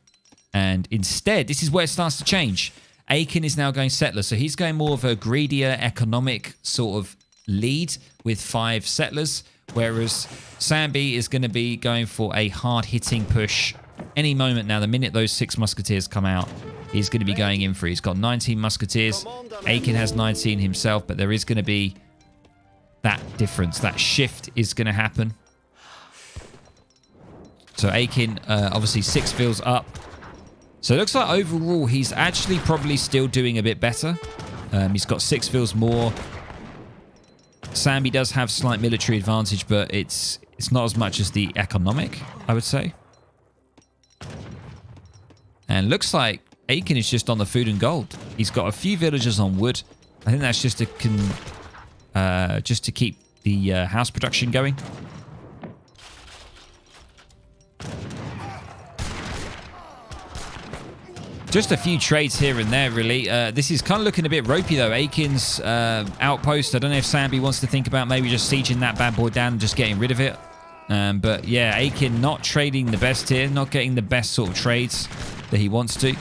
And instead, this is where it starts to change. Aykin is now going settler. So he's going more of a greedier economic sort of lead with 5 settlers. Whereas Samby is going to be going for a hard-hitting push any moment now. The minute those 6 musketeers come out, he's going to be going in for it. He's got 19 musketeers. Aykin has 19 himself, but there is going to be that difference. That shift is going to happen. So Aykin, obviously 6 fills up. So it looks like overall he's actually probably still doing a bit better. He's got 6 fills more. Samby does have slight military advantage, but it's not as much as the economic, I would say. And looks like Aykin is just on the food and gold. He's got a few villagers on wood. I think that's just to keep the house production going. Just a few trades here and there, really. This is kind of looking a bit ropey, though. Aykin's outpost. I don't know if Samby wants to think about maybe just sieging that bad boy down and just getting rid of it. But yeah, Aykin not trading the best here. Not getting the best sort of trades that he wants to. You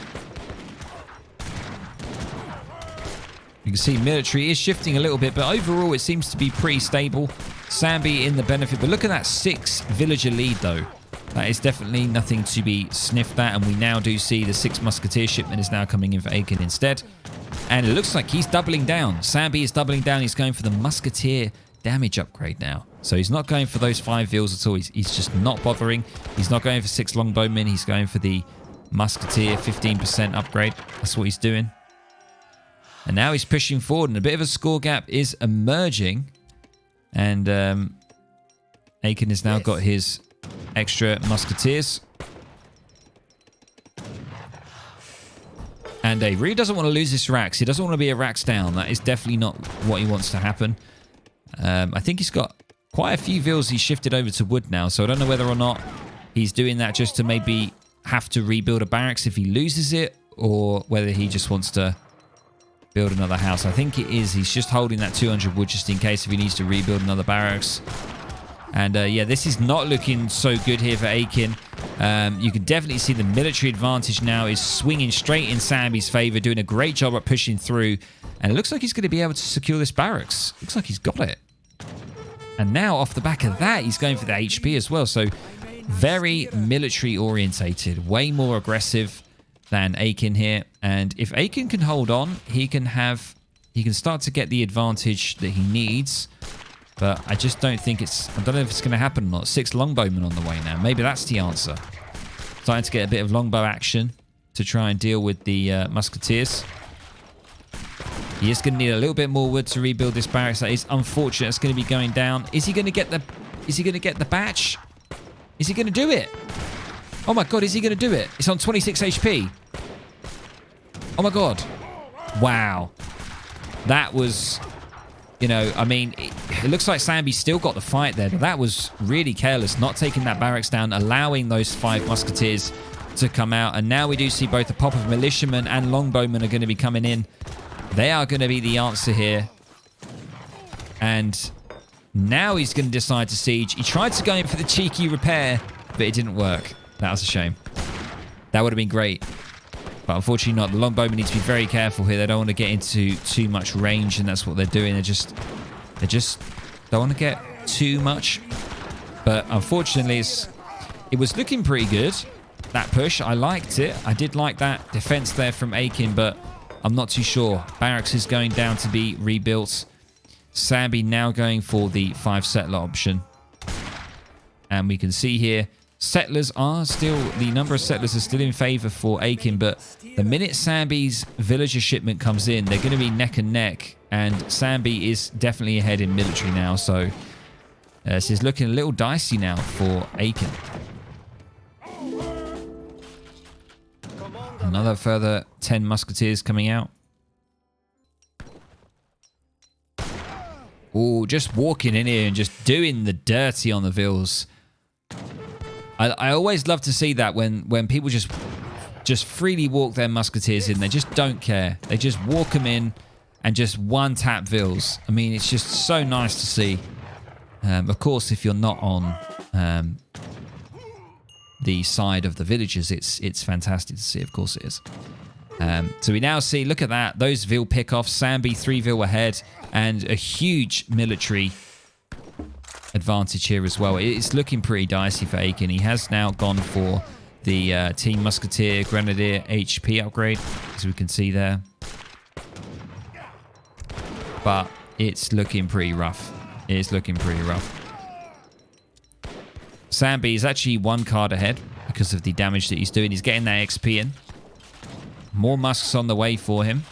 can see military is shifting a little bit, but overall it seems to be pretty stable. Samby in the benefit. But look at that 6 villager lead, though. That is definitely nothing to be sniffed at, and we now do see the 6 musketeer shipment is now coming in for Aykin instead. And it looks like he's doubling down. Samby is doubling down. He's going for the musketeer damage upgrade now. So he's not going for those 5 vills at all. He's just not bothering. He's not going for 6 longbowmen. He's going for the musketeer 15% upgrade. That's what he's doing. And now he's pushing forward, and a bit of a score gap is emerging. And Aykin has now got his extra musketeers. And he really doesn't want to lose this Rax. He doesn't want to be a Rax down. That is definitely not what he wants to happen. I think he's got quite a few vills he's shifted over to wood now. So I don't know whether or not he's doing that just to maybe have to rebuild a barracks if he loses it, or whether he just wants to build another house. I think it is. He's just holding that 200 wood just in case if he needs to rebuild another barracks. And yeah, this is not looking so good here for Aykin. You can definitely see the military advantage now is swinging straight in Samby's favor, doing a great job at pushing through. And it looks like he's going to be able to secure this barracks. Looks like he's got it. And now off the back of that, he's going for the HP as well. So very military orientated, way more aggressive than Aykin here. And if Aykin can hold on, he can start to get the advantage that he needs. But I just don't think I don't know if it's going to happen or not. 6 longbowmen on the way now. Maybe that's the answer. Starting to get a bit of longbow action to try and deal with the musketeers. He is going to need a little bit more wood to rebuild this barracks. That is unfortunate. It's going to be going down. Is he going to get the batch? Is he going to do it? Oh my god, is he going to do it? It's on 26 HP. Oh my god. Wow. That was, you know, I mean, it looks like Samby still got the fight there, but that was really careless, not taking that barracks down, allowing those 5 musketeers to come out. And now we do see both the pop of militiamen and longbowmen are going to be coming in. They are going to be the answer here. And now he's going to decide to siege. He tried to go in for the cheeky repair, but it didn't work. That was a shame. That would have been great. But unfortunately not. The longbowmen need to be very careful here. They don't want to get into too much range, and that's what they're doing. They just don't want to get too much. But unfortunately, it was looking pretty good, that push. I liked it. I did like that defense there from Aykin, but I'm not too sure. Barracks is going down to be rebuilt. Samby now going for the 5 settler option. And we can see here, settlers are still, the number of settlers are still in favor for Aykin, but the minute Samby's villager shipment comes in, they're going to be neck and neck, and Samby is definitely ahead in military now, so this is looking a little dicey now for Aykin. Another further 10 musketeers coming out. Oh, just walking in here and just doing the dirty on the vills. I always love to see that when people just freely walk their musketeers in. They just don't care. They just walk them in and just one-tap vills. I mean, it's just so nice to see. Of course, if you're not on the side of the villagers, it's fantastic to see. Of course it is. So we now see, look at that, those vill pickoffs. Samby 3 vill ahead, and a huge military advantage here as well. It's looking pretty dicey for Aykin. He has now gone for the Team Musketeer Grenadier HP upgrade, as we can see there. But it's looking pretty rough. It's looking pretty rough. Samby is actually 1 card ahead because of the damage that he's doing. He's getting that XP in. More musks on the way for him.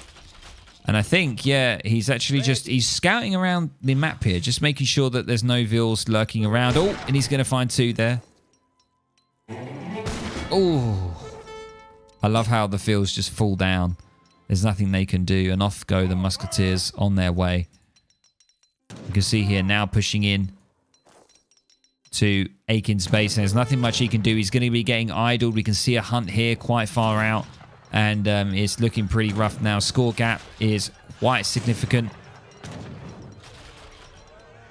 And I think, yeah, he's actually he's scouting around the map here, just making sure that there's no vills lurking around. Oh, and he's going to find 2 there. Oh, I love how the vills just fall down. There's nothing they can do, and off go the musketeers on their way. You can see here now pushing in to Aykin's base, and there's nothing much he can do. He's going to be getting idled. We can see a hunt here quite far out. And it's looking pretty rough now. Score gap is quite significant.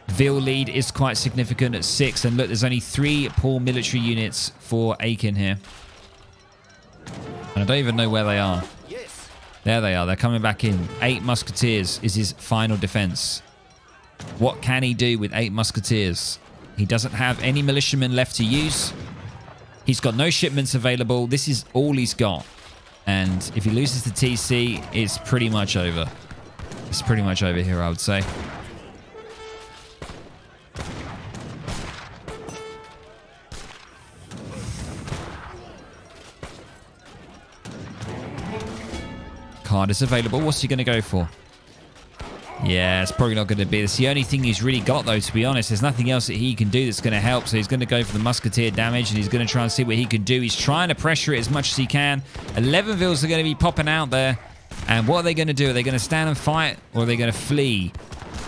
Vil lead is quite significant at 6. And look, there's only 3 poor military units for Aykin here. And I don't even know where they are. There they are. They're coming back in. 8 musketeers is his final defense. What can he do with 8 musketeers? He doesn't have any militiamen left to use. He's got no shipments available. This is all he's got. And if he loses the TC, it's pretty much over. It's pretty much over here, I would say. Card is available. What's he going to go for? Yeah, it's probably not going to be. It's the only thing he's really got, though, to be honest. There's nothing else that he can do that's going to help. So he's going to go for the musketeer damage, and he's going to try and see what he can do. He's trying to pressure it as much as he can. 11 Vils are going to be popping out there. And what are they going to do? Are they going to stand and fight, or are they going to flee?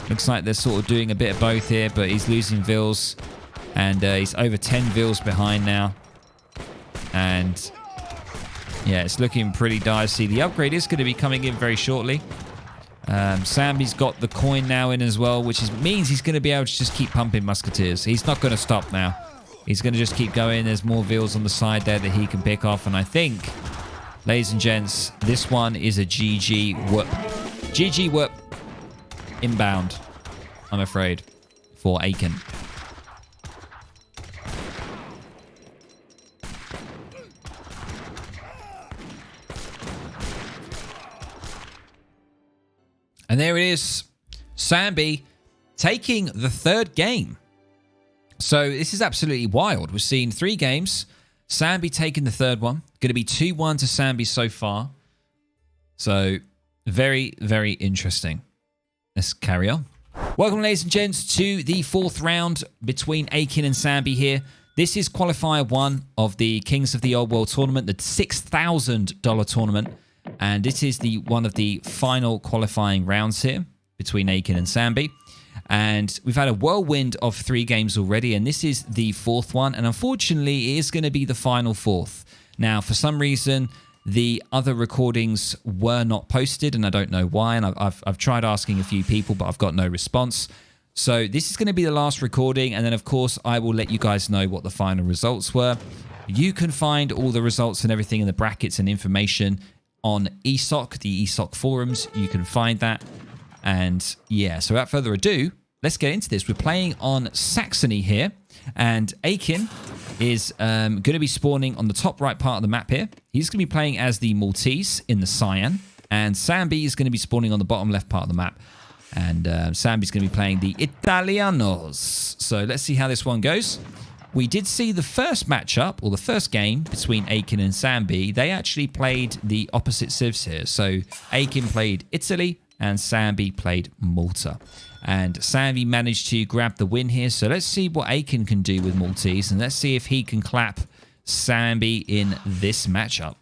Looks like they're sort of doing a bit of both here, but he's losing Vils. And he's over 10 Vils behind now. And yeah, it's looking pretty dicey. The upgrade is going to be coming in very shortly. Samby's got the coin now in as well, which means he's going to be able to just keep pumping musketeers. He's not going to stop now. He's going to just keep going. There's more Vils on the side there that he can pick off. And I think, ladies and gents, this one is a GG whoop. GG whoop. Inbound, I'm afraid, for Aykin. And there it is. Samby taking the 3rd game. So this is absolutely wild. We've seen 3 games. Samby taking the 3rd one. Going to be 2-1 to Samby so far. So very, very interesting. Let's carry on. Welcome, ladies and gents, to the 4th round between Aykin and Samby here. This is Qualifier 1 of the Kings of the Old World tournament, the $6,000 tournament. And this is one of the final qualifying rounds here between Aykin and Samby. And we've had a whirlwind of 3 games already, and this is the 4th one. And unfortunately, it is going to be the final 4th. Now, for some reason, the other recordings were not posted, and I don't know why. And I've tried asking a few people, but I've got no response. So this is going to be the last recording, and then, of course, I will let you guys know what the final results were. You can find all the results and everything in the brackets and information on ESOC, the ESOC forums. You can find that. And yeah, so without further ado, let's get into this. We're playing on Saxony here, and Aykin is going to be spawning on the top right part of the map here. He's going to be playing as the Maltese in the Cyan, and Samby is going to be spawning on the bottom left part of the map. And Samby's going to be playing the Italianos. So let's see how this one goes. We did see the first matchup, or the first game, between Aykin and Samby. They actually played the opposite civs here. So Aykin played Italy, and Samby played Malta. And Samby managed to grab the win here. So let's see what Aykin can do with Maltese, and let's see if he can clap Samby in this matchup.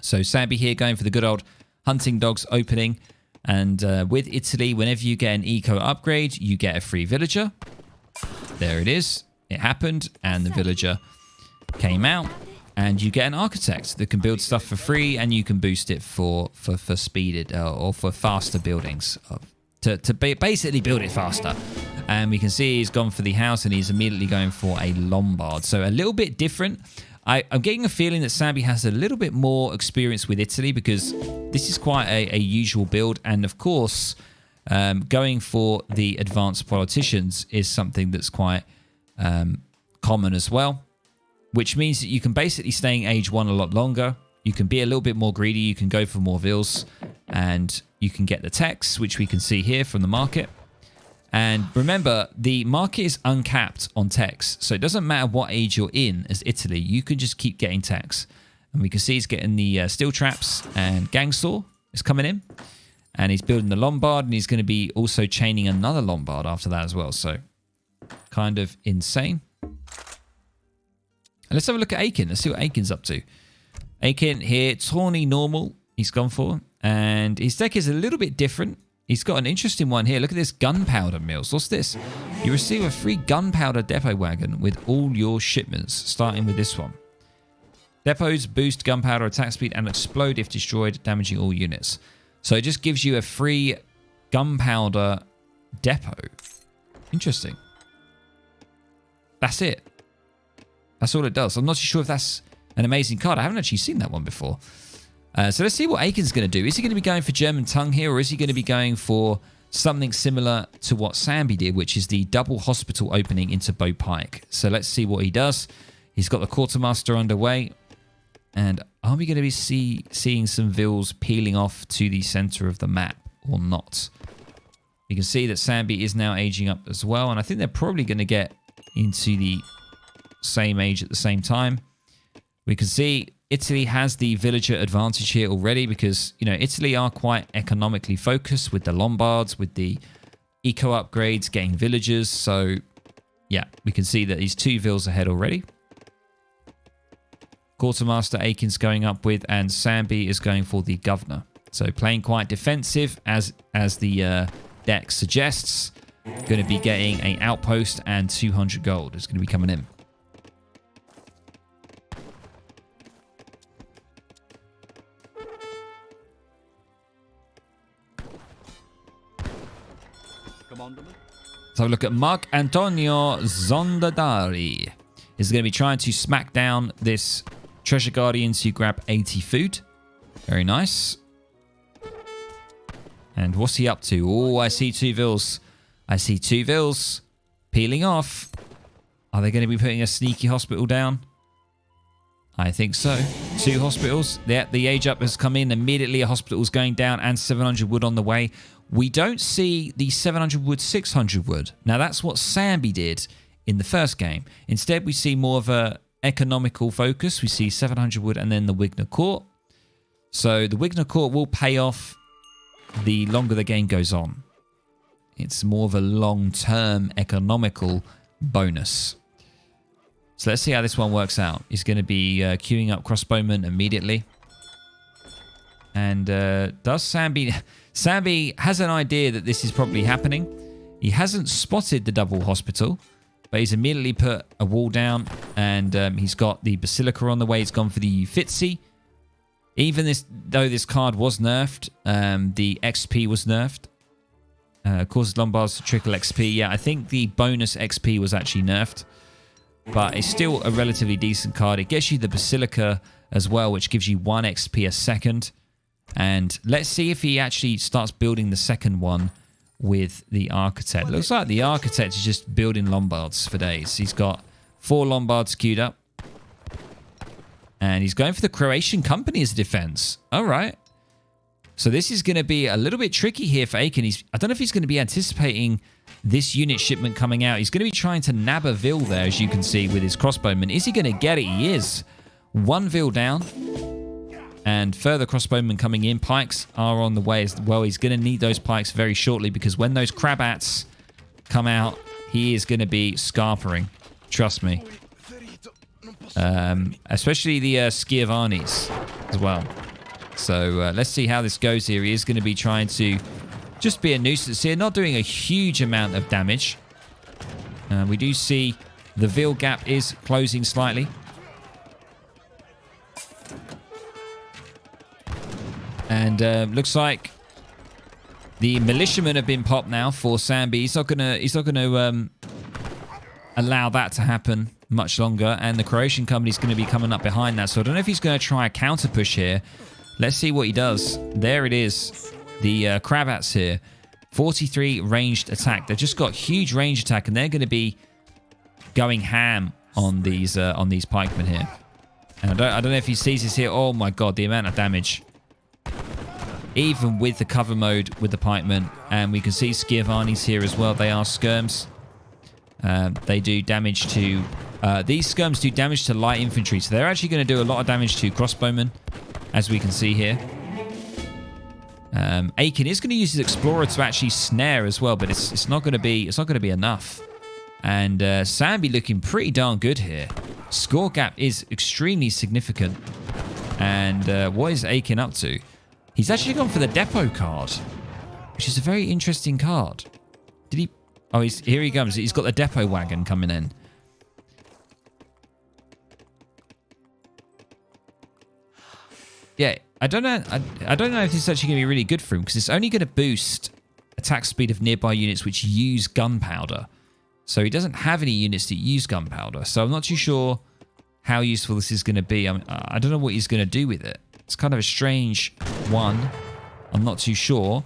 So Samby here going for the good old hunting dogs opening. And with Italy, whenever you get an eco upgrade, you get a free villager. There it is. It happened, and the villager came out, and you get an architect that can build stuff for free, and you can boost it for speed or for faster buildings, to basically build it faster. And we can see he's gone for the house, and he's immediately going for a Lombard. So a little bit different. I'm getting a feeling that Samby has a little bit more experience with Italy, because this is quite a usual build, and of course, going for the advanced politicians is something that's quite common as well, which means that you can basically stay in age 1 a lot longer. You can be a little bit more greedy. You can go for more Vils, and you can get the techs, which we can see here from the market. And remember, the market is uncapped on techs, so it doesn't matter what age you're in as Italy. You can just keep getting techs. And we can see he's getting the steel traps, and Gangsaw is coming in. And he's building the Lombard, and he's going to be also chaining another Lombard after that as well. So, kind of insane. And let's have a look at Aykin. Let's see what Aykin's up to. Aykin here, Tawny Normal, he's gone for. And his deck is a little bit different. He's got an interesting one here. Look at this gunpowder mills. What's this? You receive a free gunpowder depot wagon with all your shipments, starting with this one. Depots boost gunpowder attack speed and explode if destroyed, damaging all units. So it just gives you a free gunpowder depot. Interesting. That's it. That's all it does. I'm not too sure if that's an amazing card. I haven't actually seen that one before. So let's see what Aykin's going to do. Is he going to be going for German tongue here, or is he going to be going for something similar to what Samby did, which is the double hospital opening into Bow Pike? So let's see what he does. He's got the quartermaster underway. And are we going to be seeing some vills peeling off to the center of the map or not? You can see that Samby is now aging up as well. And I think they're probably going to get into the same age at the same time. We can see Italy has the villager advantage here already because, you know, Italy are quite economically focused with the Lombards, with the eco upgrades, getting villagers. So, yeah, we can see that he's 2 vills ahead already. Quartermaster Aykin's going up with, and Samby is going for the governor. So playing quite defensive as the deck suggests. Going to be getting an outpost and 200 gold is going to be coming in. So look at Mark Antonio Zondadari. Is going to be trying to smack down this Treasure Guardian to grab 80 food. Very nice. And what's he up to? Oh, I see 2 vills. I see 2 vills peeling off. Are they going to be putting a sneaky hospital down? I think so. 2 hospitals. The age up has come in. Immediately a hospital's going down and 700 wood on the way. We don't see the 700 wood, 600 wood. Now that's what Samby did in the first game. Instead, we see more of a economical focus. We see 700 wood and then the Wigner Court. So the Wigner Court will pay off the longer the game goes on. It's more of a long-term economical bonus. So let's see how this one works out. He's going to be queuing up crossbowmen immediately. And does Samby... Samby has an idea that this is probably happening. He hasn't spotted the double hospital, but he's immediately put a wall down, and he's got the Basilica on the way. He's gone for the Uffizi. Even though this card was nerfed, the XP was nerfed. Causes Lombards to trickle XP. Yeah, I think the bonus XP was actually nerfed, but it's still a relatively decent card. It gets you the Basilica as well, which gives you 1 XP a second. And let's see if he actually starts building the second one with the Architect. Looks like the Architect is just building Lombards for days. He's got 4 Lombards queued up. And he's going for the Croatian company as a defense. All right. So this is going to be a little bit tricky here for Aykin. I don't know if he's going to be anticipating this unit shipment coming out. He's going to be trying to nab a Vill there, as you can see, with his crossbowman. Is he going to get it? He is. 1 Vill down. And further crossbowmen coming in. Pikes are on the way as well. He's going to need those pikes very shortly because when those crabats come out, he is going to be scarpering. Trust me. Especially the Schiavanis as well. So let's see how this goes here. He is going to be trying to just be a nuisance here. Not doing a huge amount of damage. We do see the Vill gap is closing slightly. And looks like the militiamen have been popped now for Samby. He's not gonna allow that to happen much longer. And the Croatian company is going to be coming up behind that. So I don't know if he's going to try a counter push here. Let's see what he does. There it is. The Crabats here. 43 ranged attack. They've just got huge range attack, and they're going to be going ham on these pikemen here. And I don't know if he sees this here. Oh my god, the amount of damage. Even with the cover mode with the pikemen. And we can see Schiavanis here as well. They are skirms. They do damage to... these skirms do damage to light infantry. So they're actually going to do a lot of damage to crossbowmen, as we can see here. Aykin is going to use his Explorer to actually snare as well, but it's not going to be enough. And Samby looking pretty darn good here. Score gap is extremely significant. And what is Aykin up to? He's actually gone for the depot card, which is a very interesting card. Did he? Oh, here he comes. He's got the depot wagon coming in. Yeah, I don't know. I don't know if this is actually going to be really good for him because it's only going to boost attack speed of nearby units which use gunpowder. So he doesn't have any units that use gunpowder. So I'm not too sure how useful this is going to be. I don't know what he's going to do with it. It's kind of a strange one. I'm not too sure.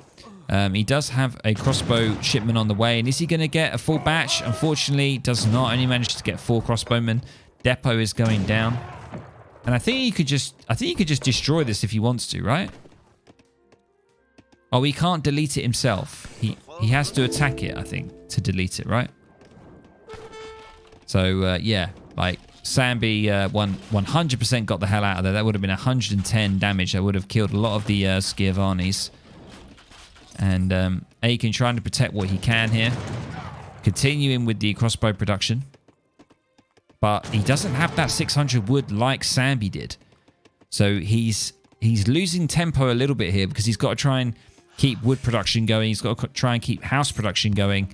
He does have a crossbow shipment on the way. And is he going to get a full batch? Unfortunately, does not. Only managed to get 4 crossbowmen. Depot is going down. And I think he could just destroy this if he wants to, right? Oh, he can't delete it himself. He has to attack it, I think, to delete it, right? So, yeah, like Samby 100% got the hell out of there. That would have been 110 damage. That would have killed a lot of the Schiavanis. And Aykin trying to protect what he can here. Continuing with the crossbow production. But he doesn't have that 600 wood like Samby did. So he's losing tempo a little bit here because he's got to try and keep wood production going. He's got to try and keep house production going.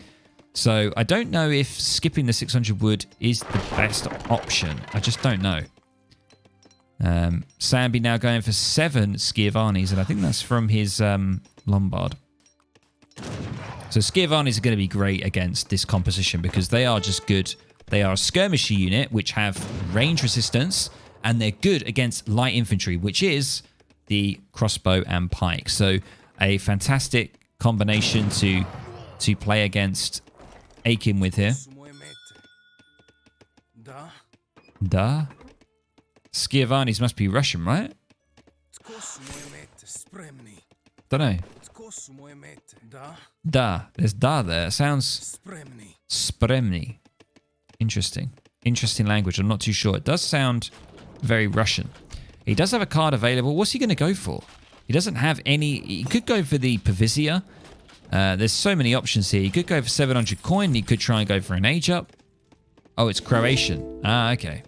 So I don't know if skipping the 600 wood is the best option. I just don't know. Samby now going for 7 Schiavanis, and I think that's from his Lombard. So Schiavanis are going to be great against this composition because they are just good. They are a skirmisher unit which have range resistance, and they're good against light infantry, which is the crossbow and pike. So a fantastic combination to play against Aykin with here. Da? Schiavanis must be Russian, right? Don't know. Da. There's da there. It sounds Spremny. Interesting. Interesting language. I'm not too sure. It does sound very Russian. He does have a card available. What's he going to go for? He doesn't have any... He could go for the Pavizia. There's so many options here. He could go for 700 coin. He could try and go for an age up. Oh, it's Croatian. Ah, okay.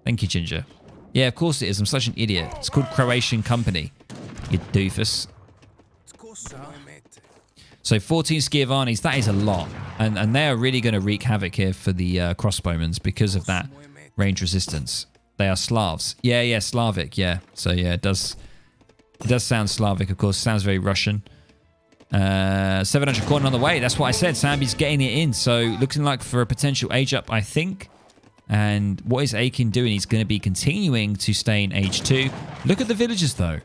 Thank you, Ginger. Yeah, of course it is. I'm such an idiot. It's called Croatian Company. You doofus. So 14 Schiavanis, that is a lot. And they are really going to wreak havoc here for the crossbowmen because of that range resistance. They are Slavs. Yeah, Slavic, yeah. So yeah, it does sound Slavic, of course. Sounds very Russian. 700 coin on the way. That's what I said. Samby's getting it in. So looking like for a potential age up, I think. And what is Aykin doing? He's going to be continuing to stay in age 2. Look at the villagers, though.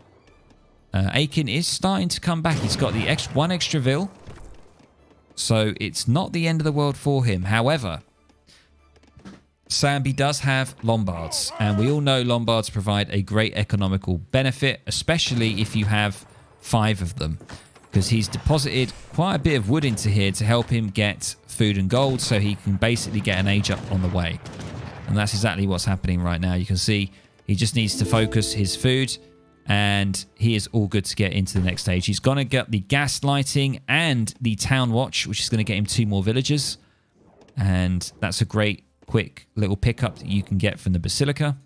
Aykin is starting to come back. He's got the one extra vill. So it's not the end of the world for him. However, Samby does have Lombards. And we all know Lombards provide a great economical benefit, especially if you have 5 of them. Because he's deposited quite a bit of wood into here to help him get food and gold so he can basically get an age up on the way. And that's exactly what's happening right now. You can see he just needs to focus his food and he is all good to get into the next stage. He's going to get the gas lighting and the town watch, which is going to get him 2 more villagers. And that's a great, quick little pickup that you can get from the Basilica.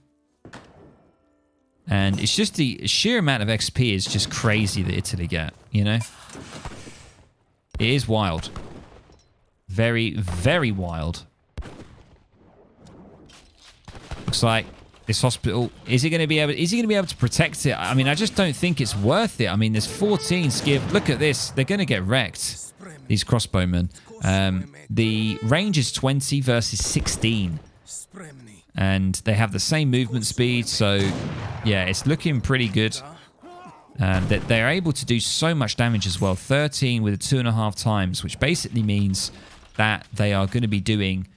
And it's just the sheer amount of XP is just crazy that Italy get, you know? It is wild. Very, very wild. Looks like this hospital, is he going to be able to protect it? I mean, I just don't think it's worth it. I mean, there's 14 skiv. Look at this. They're going to get wrecked, these crossbowmen. The range is 20 versus 16. And they have the same movement speed, so yeah, it's looking pretty good. That they're able to do so much damage as well. 13 with 2.5 times, which basically means that they are going to be doing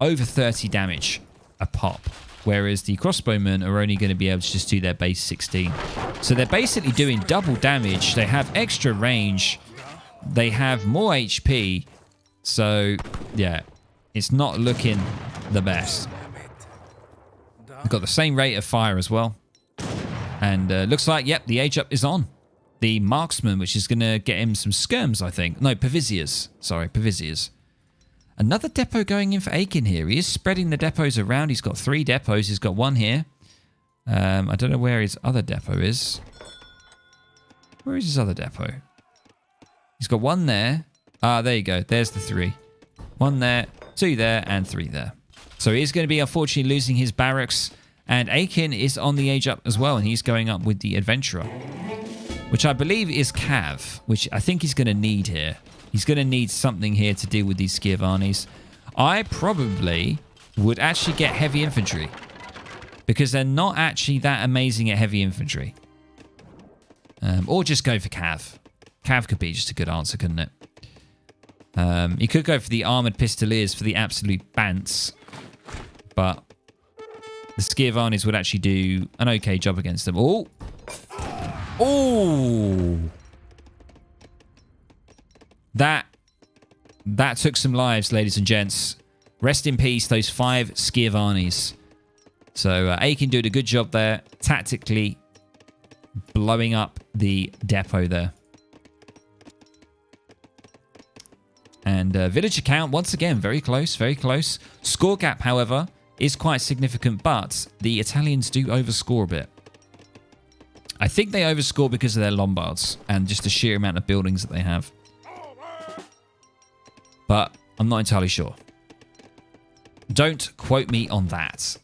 over 30 damage a pop. Whereas the crossbowmen are only going to be able to just do their base 16. So they're basically doing double damage. They have extra range. They have more HP. So yeah, it's not looking the best. They've got the same rate of fire as well. And looks like, yep, the age up is on. The marksman, which is going to get him some skirms, I think. No, Pavizias. Sorry, Pavizias. Another depot going in for Aykin here. He is spreading the depots around. He's got 3 depots. He's got 1 here. I don't know where his other depot is. Where is his other depot? He's got 1 there. Ah, there you go. There's the 3. 1 there, 2 there, and 3 there. So he is going to be, unfortunately, losing his barracks. And Aykin is on the age up as well, and he's going up with the Adventurer, which I believe is Cav, which I think he's going to need here. He's going to need something here to deal with these Skirvanis. I probably would actually get heavy infantry, because they're not actually that amazing at heavy infantry. Or just go for Cav. Cav could be just a good answer, couldn't it? You could go for the Armoured Pistoliers for the absolute bants, but the Skirvanis would actually do an okay job against them. Oh! Oh! That took some lives, ladies and gents. Rest in peace, those 5 Skirvanis. So Aykin did a good job there, tactically blowing up the depot there. And villager count, once again, very close, very close. Score gap, however, is quite significant, but the Italians do overscore a bit. I think they overscore because of their Lombards and just the sheer amount of buildings that they have. But I'm not entirely sure. Don't quote me on that.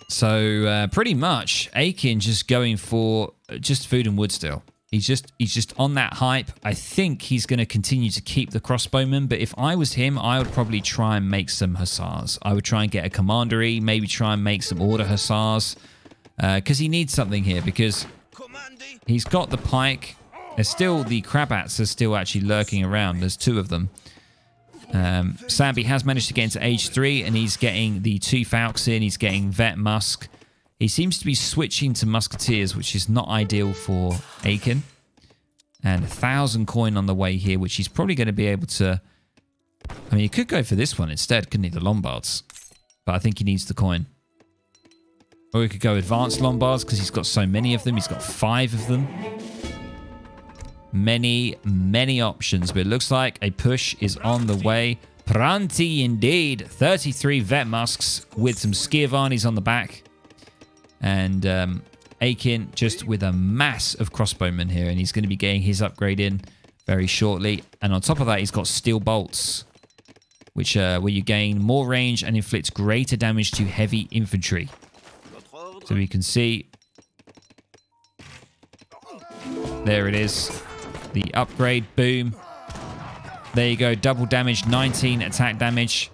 So pretty much Aykin just going for just food and wood still. He's just on that hype. I think he's going to continue to keep the crossbowmen, but if I was him, I would probably try and make some hussars. I would try and get a commandery, maybe try and make some order hussars, because he needs something here, because he's got the pike. There's still the Crabats are still actually lurking around. There's 2 of them. Samby has managed to get into age 3, and he's getting the 2 Falks in. He's getting Vet Musk. He seems to be switching to Musketeers, which is not ideal for Aykin. And 1,000 coin on the way here, which he's probably going to be able to... I mean, he could go for this one instead, couldn't he? The Lombards. But I think he needs the coin. Or he could go Advanced Lombards, because he's got so many of them. He's got 5 of them. Many, many options. But it looks like a push is on the way. Pranti indeed. 33 Vet Musks with some Skirvanis on the back. And Aykin just with a mass of crossbowmen here, and he's going to be getting his upgrade in very shortly. And on top of that, he's got steel bolts, which where you gain more range and inflict greater damage to heavy infantry. So we can see there it is, the upgrade. Boom, there you go, double damage, 19 attack damage.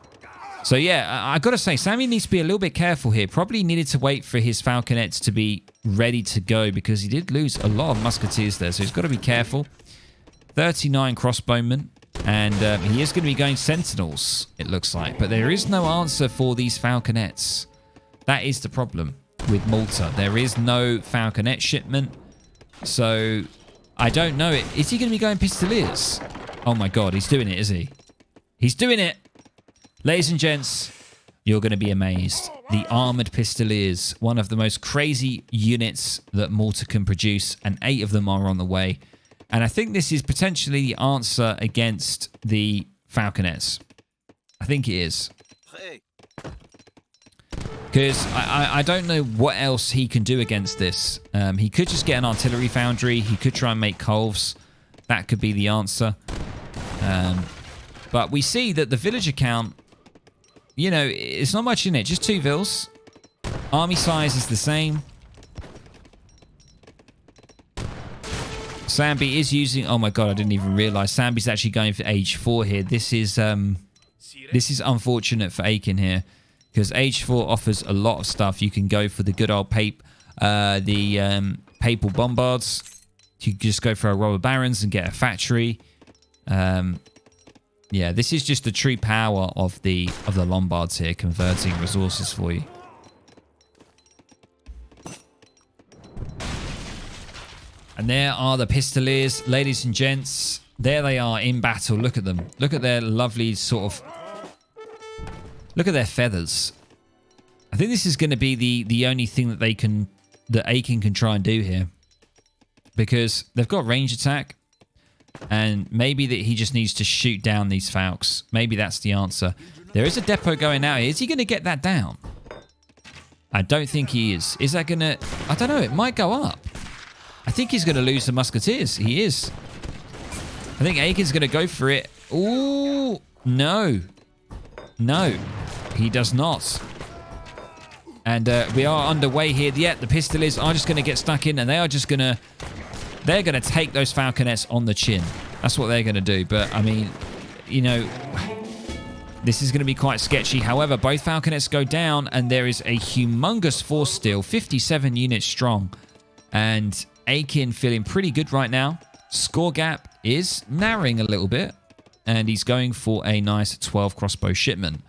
So yeah, I gotta say, Sammy needs to be a little bit careful here. Probably needed to wait for his falconets to be ready to go, because he did lose a lot of musketeers there. So he's got to be careful. 39 crossbowmen, and he is going to be going sentinels, it looks like. But there is no answer for these falconets. That is the problem with Malta. There is no falconet shipment. So I don't know. Is he going to be going pistoliers? Oh my god, he's doing it, is he? He's doing it! Ladies and gents, you're going to be amazed. The Armoured Pistoliers, one of the most crazy units that Malta can produce, and 8 of them are on the way. And I think this is potentially the answer against the Falconets. I think it is. Because I don't know what else he can do against this. He could just get an artillery foundry. He could try and make Colves. That could be the answer. But we see that the villager count, you know, it's not much in it. Just 2 vills. Army size is the same. Samby is using... Oh my god, I didn't even realise. Samby's actually going for age 4 here. This is unfortunate for Aykin here, because age 4 offers a lot of stuff. You can go for the good old papal bombards. You can just go for a robber barons and get a factory. Yeah, this is just the true power of the Lombards here, converting resources for you. And there are the Pistoliers, ladies and gents. There they are in battle. Look at them. Look at their lovely sort of... Look at their feathers. I think this is going to be the only thing that Aykin can try and do here, because they've got range attack. And maybe that he just needs to shoot down these Falks. Maybe that's the answer. There is a depot going out here. Is he going to get that down? I don't think he is. Is that going to... I don't know. It might go up. I think he's going to lose the Musketeers. He is. I think Aykin's going to go for it. Ooh. No. No. he does not. And we are underway here. Yeah, the Pistoliers are just going to get stuck in, and they are just going to... They're going to take those Falconets on the chin. That's what they're going to do. But, I mean, you know, this is going to be quite sketchy. However, both Falconets go down, and there is a humongous force still, 57 units strong. And Aykin feeling pretty good right now. Score gap is narrowing a little bit, and he's going for a nice 12 crossbow shipment.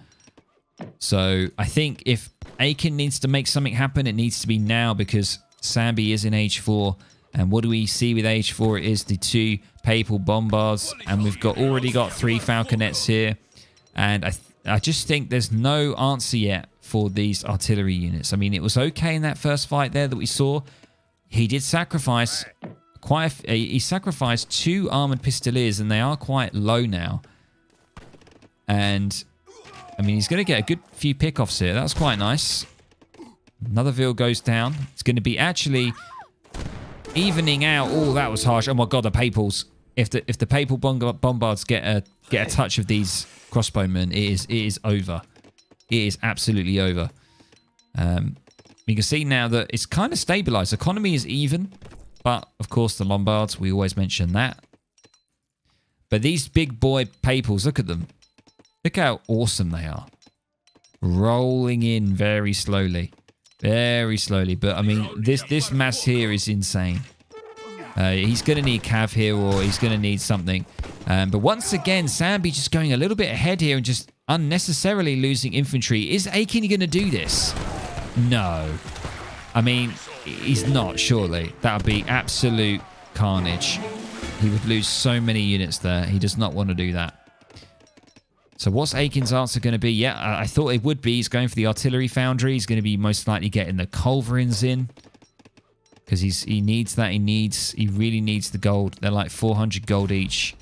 So I think if Aykin needs to make something happen, it needs to be now, because Samby is in age 4. And what do we see with age 4? It is the 2 Papal Bombards. And we've already got 3 Falconets here. And I just think there's no answer yet for these artillery units. I mean, it was okay in that first fight there that we saw. He did sacrifice he sacrificed 2 armored Pistoliers, and they are quite low now. And I mean, he's going to get a good few pickoffs here. That's quite nice. Another Veal goes down. It's going to be actually evening out. Oh, that was harsh. Oh my god, the Papals. If the Papal Bombards get a touch of these crossbowmen, it is over. It is absolutely over. You can see now that it's kind of stabilized. Economy is even, but of course the Lombards, we always mention that. But these big boy Papals, look at them. Look how awesome they are. Rolling in very slowly. Very slowly. But, I mean, this mass here is insane. He's going to need cav here, or he's going to need something. But once again, Samby just going a little bit ahead here and just unnecessarily losing infantry. Is Aykin going to do this? No. I mean, he's not, surely. That would be absolute carnage. He would lose so many units there. He does not want to do that. So what's Aykin's answer going to be? Yeah, I thought it would be. He's going for the artillery foundry. He's going to be most likely getting the culverins in, because he needs that. He really needs the gold. They're like 400 gold each.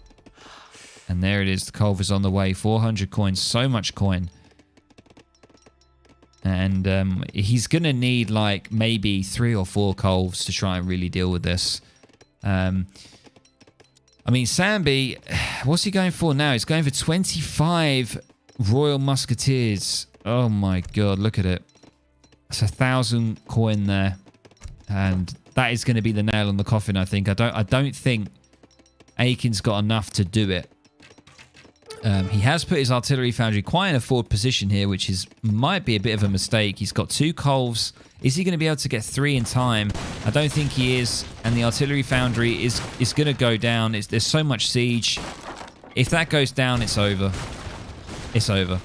And there it is. The culver's on the way. 400 coins. So much coin. And he's going to need like maybe 3 or 4 culves to try and really deal with this. I mean, Samby, what's he going for now? He's going for 25 Royal Musketeers. Oh my god, look at it. That's 1,000 coin there. And that is going to be the nail on the coffin, I think. I don't think Aykin's got enough to do it. He has put his artillery foundry quite in a forward position here, which might be a bit of a mistake. He's got 2 culves. Is he going to be able to get 3 in time? I don't think he is. And the artillery foundry is going to go down. There's so much siege. If that goes down, it's over. It's over.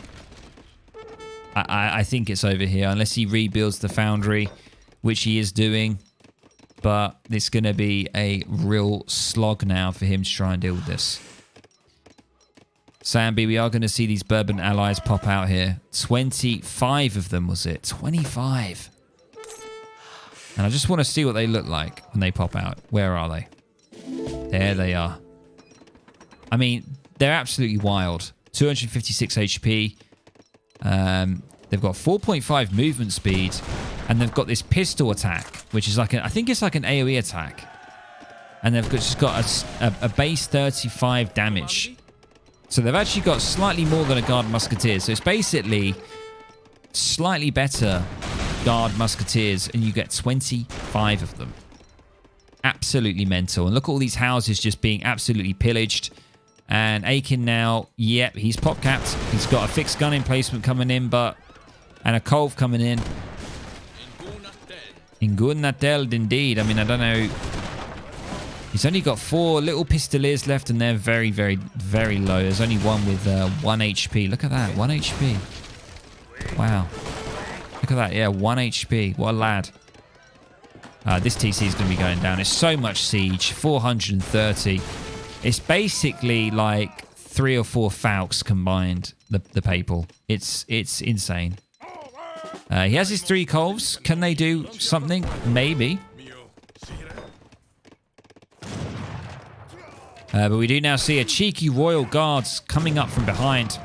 I think it's over here, unless he rebuilds the foundry, which he is doing. But it's going to be a real slog now for him to try and deal with this. Samby, we are going to see these Bourbon allies pop out here. 25 of them, was it? 25. And I just want to see what they look like when they pop out. Where are they? There they are. I mean, they're absolutely wild. 256 HP. They've got 4.5 movement speed. And they've got this pistol attack, which is like I think it's like an AOE attack. And they've just got a base 35 damage. So they've actually got slightly more than a Guard Musketeer. So it's basically slightly better Guard Musketeers, and you get 25 of them. Absolutely mental. And look at all these houses just being absolutely pillaged. And Aykin now, yep, he's pop capped. He's got a fixed gun emplacement coming in, and a Colv coming in. Ingunateld, indeed. I mean, I don't know. He's only got 4 little Pistoliers left, and they're very, very, very low. There's only one with 1 HP. Look at that, 1 HP. Wow. Look at that, yeah, 1 HP. What a lad. This TC is going to be going down. It's so much siege, 430. It's basically like 3 or 4 Falks combined, the Papal. It's insane. He has his 3 Colvs. Can they do something? Maybe. But we do now see a cheeky Royal Guards coming up from behind.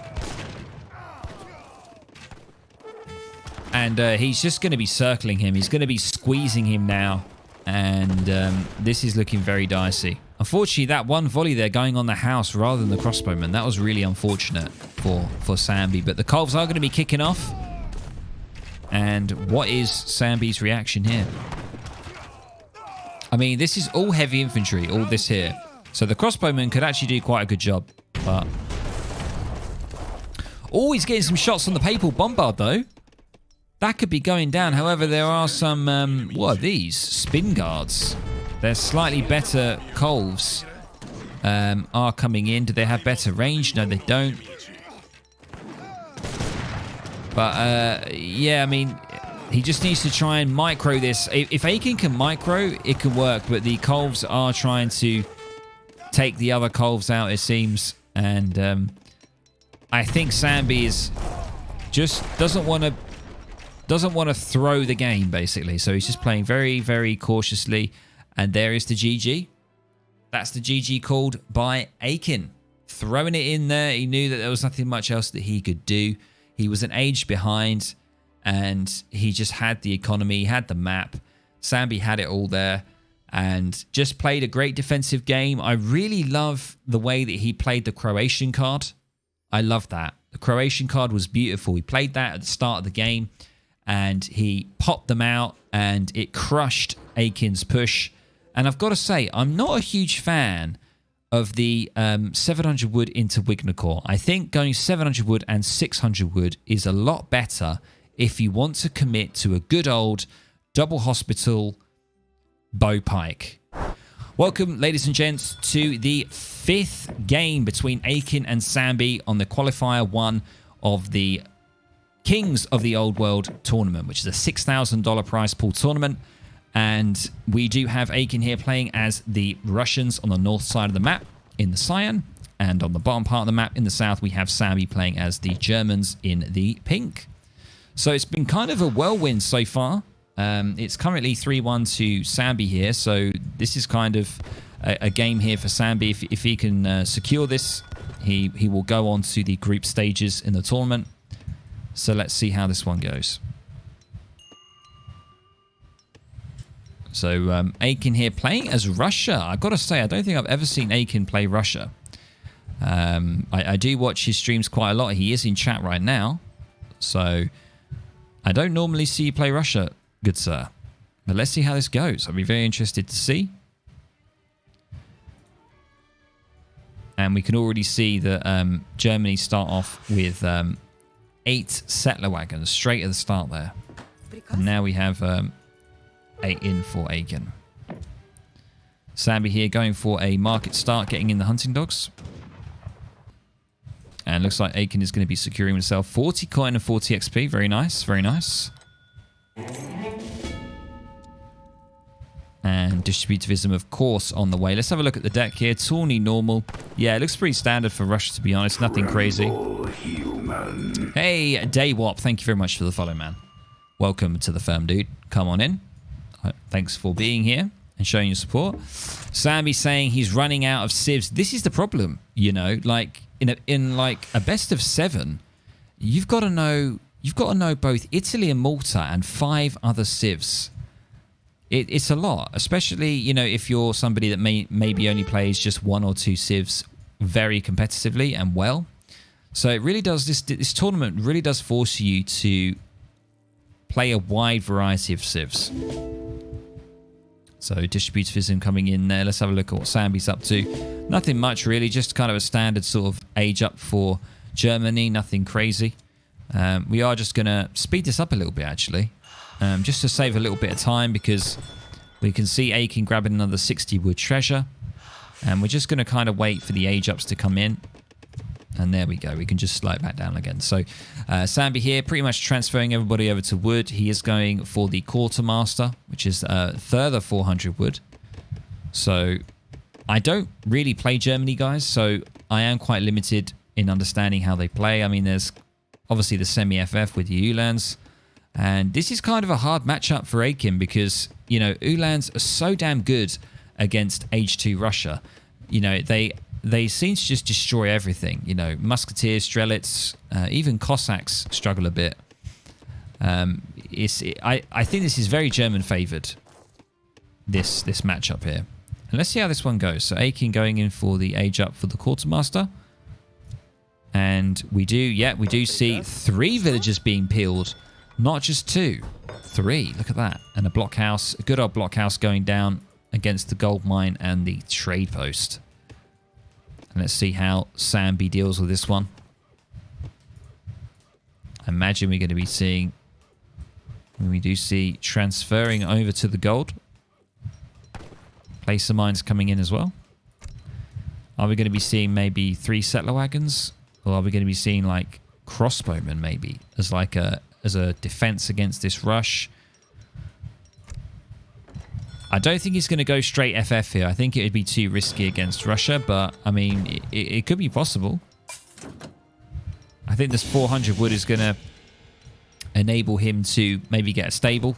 And he's just going to be circling him. He's going to be squeezing him now. And this is looking very dicey. Unfortunately, that one volley there going on the house rather than the crossbowman, that was really unfortunate for Samby. But the Colves are going to be kicking off. And what is Samby's reaction here? I mean, this is all heavy infantry, all this here. So the crossbowman could actually do quite a good job. But... oh, he's getting some shots on the Papal Bombard, though. That could be going down. However, there are some... what are these? Spin guards. They're slightly better Colves are coming in. Do they have better range? No, they don't. But, yeah, I mean, he just needs to try and micro this. If Aykin can micro, it can work. But the Colves are trying to take the other Colves out, it seems. And I think Samby is just doesn't want to throw the game, basically. So he's just playing very, very cautiously. And there is the GG. That's the GG called by Aykin. Throwing it in there. He knew that there was nothing much else that he could do. He was an age behind. And he just had the economy. He had the map. Samby had it all there. And just played a great defensive game. I really love the way that he played the Croatian card. I love that. The Croatian card was beautiful. He played that at the start of the game. And he popped them out. And it crushed Aykin's push. And I've got to say, I'm not a huge fan of the 700 wood into Wignacore. I think going 700 wood and 600 wood is a lot better if you want to commit to a good old double hospital bow pike. Welcome, ladies and gents, to the 5th game between Aykin and Samby on the Qualifier 1 of the Kings of the Old World tournament, which is a $6,000 prize pool tournament. And we do have Aykin here playing as the Russians on the north side of the map in the cyan. And on the bottom part of the map in the south, we have Samby playing as the Germans in the pink. So it's been kind of a whirlwind so far. It's currently 3-1 to Samby here. So this is kind of a game here for Samby. If he can secure this, he will go on to the group stages in the tournament. So let's see how this one goes. So Aykin here playing as Russia. I've got to say, I don't think I've ever seen Aykin play Russia. I do watch his streams quite a lot. He is in chat right now. So I don't normally see you play Russia, good sir. But let's see how this goes. I'll be very interested to see. And we can already see that Germany start off with 8 settler wagons straight at the start there. And now we have 8 in for Aykin. Samby here going for a market start, getting in the hunting dogs. And looks like Aykin is going to be securing himself 40 coin and 40 XP. Very nice, very nice. And distributivism, of course, on the way. Let's have a look at the deck here. Tawny normal. Yeah, it looks pretty standard for Russia, to be honest. Nothing crazy. Hey, Daywop, thank you very much for the follow, man. Welcome to the firm, dude. Come on in. Thanks for being here and showing your support. Samby saying he's running out of civs. This is the problem, you know. Like in like a best of 7, you've got to know both Italy and Malta and 5 other civs. It's a lot, especially, you know, if you're somebody that maybe only plays just 1 or 2 civs very competitively and well. So it really does, this tournament really does force you to play a wide variety of civs. So distributivism coming in there. Let's have a look at what Samby's up to. Nothing much really, just kind of a standard sort of age up for Germany. Nothing crazy. We are just going to speed this up a little bit actually. Just to save a little bit of time, because we can see Aykin grabbing another 60 wood treasure. And we're just going to kind of wait for the age ups to come in. And there we go. We can just slide back down again. So Samby here pretty much transferring everybody over to wood. He is going for the quartermaster, which is further 400 wood. So I don't really play Germany, guys. So I am quite limited in understanding how they play. I mean, there's obviously the semi-FF with the Uhlans. And this is kind of a hard matchup for Aykin because, you know, Uhlans are so damn good against H2 Russia. You know, they seem to just destroy everything. You know, Musketeers, Strelitz, even Cossacks struggle a bit. I think this is very German favoured, this matchup here. And let's see how this one goes. So Aykin going in for the age up for the quartermaster. And we do see 3 villagers being peeled. Not just 2. 3. Look at that. And a blockhouse, a good old blockhouse going down against the gold mine and the trade post. And let's see how Samby deals with this one. I imagine we're going to be seeing, we do see transferring over to the gold. Placer mines coming in as well. Are we going to be seeing maybe 3 settler wagons? Or are we going to be seeing like crossbowmen maybe as like as a defense against this rush? I don't think he's going to go straight FF here. I think it would be too risky against Russia, but I mean, it could be possible. I think this 400 wood is going to enable him to maybe get a stable.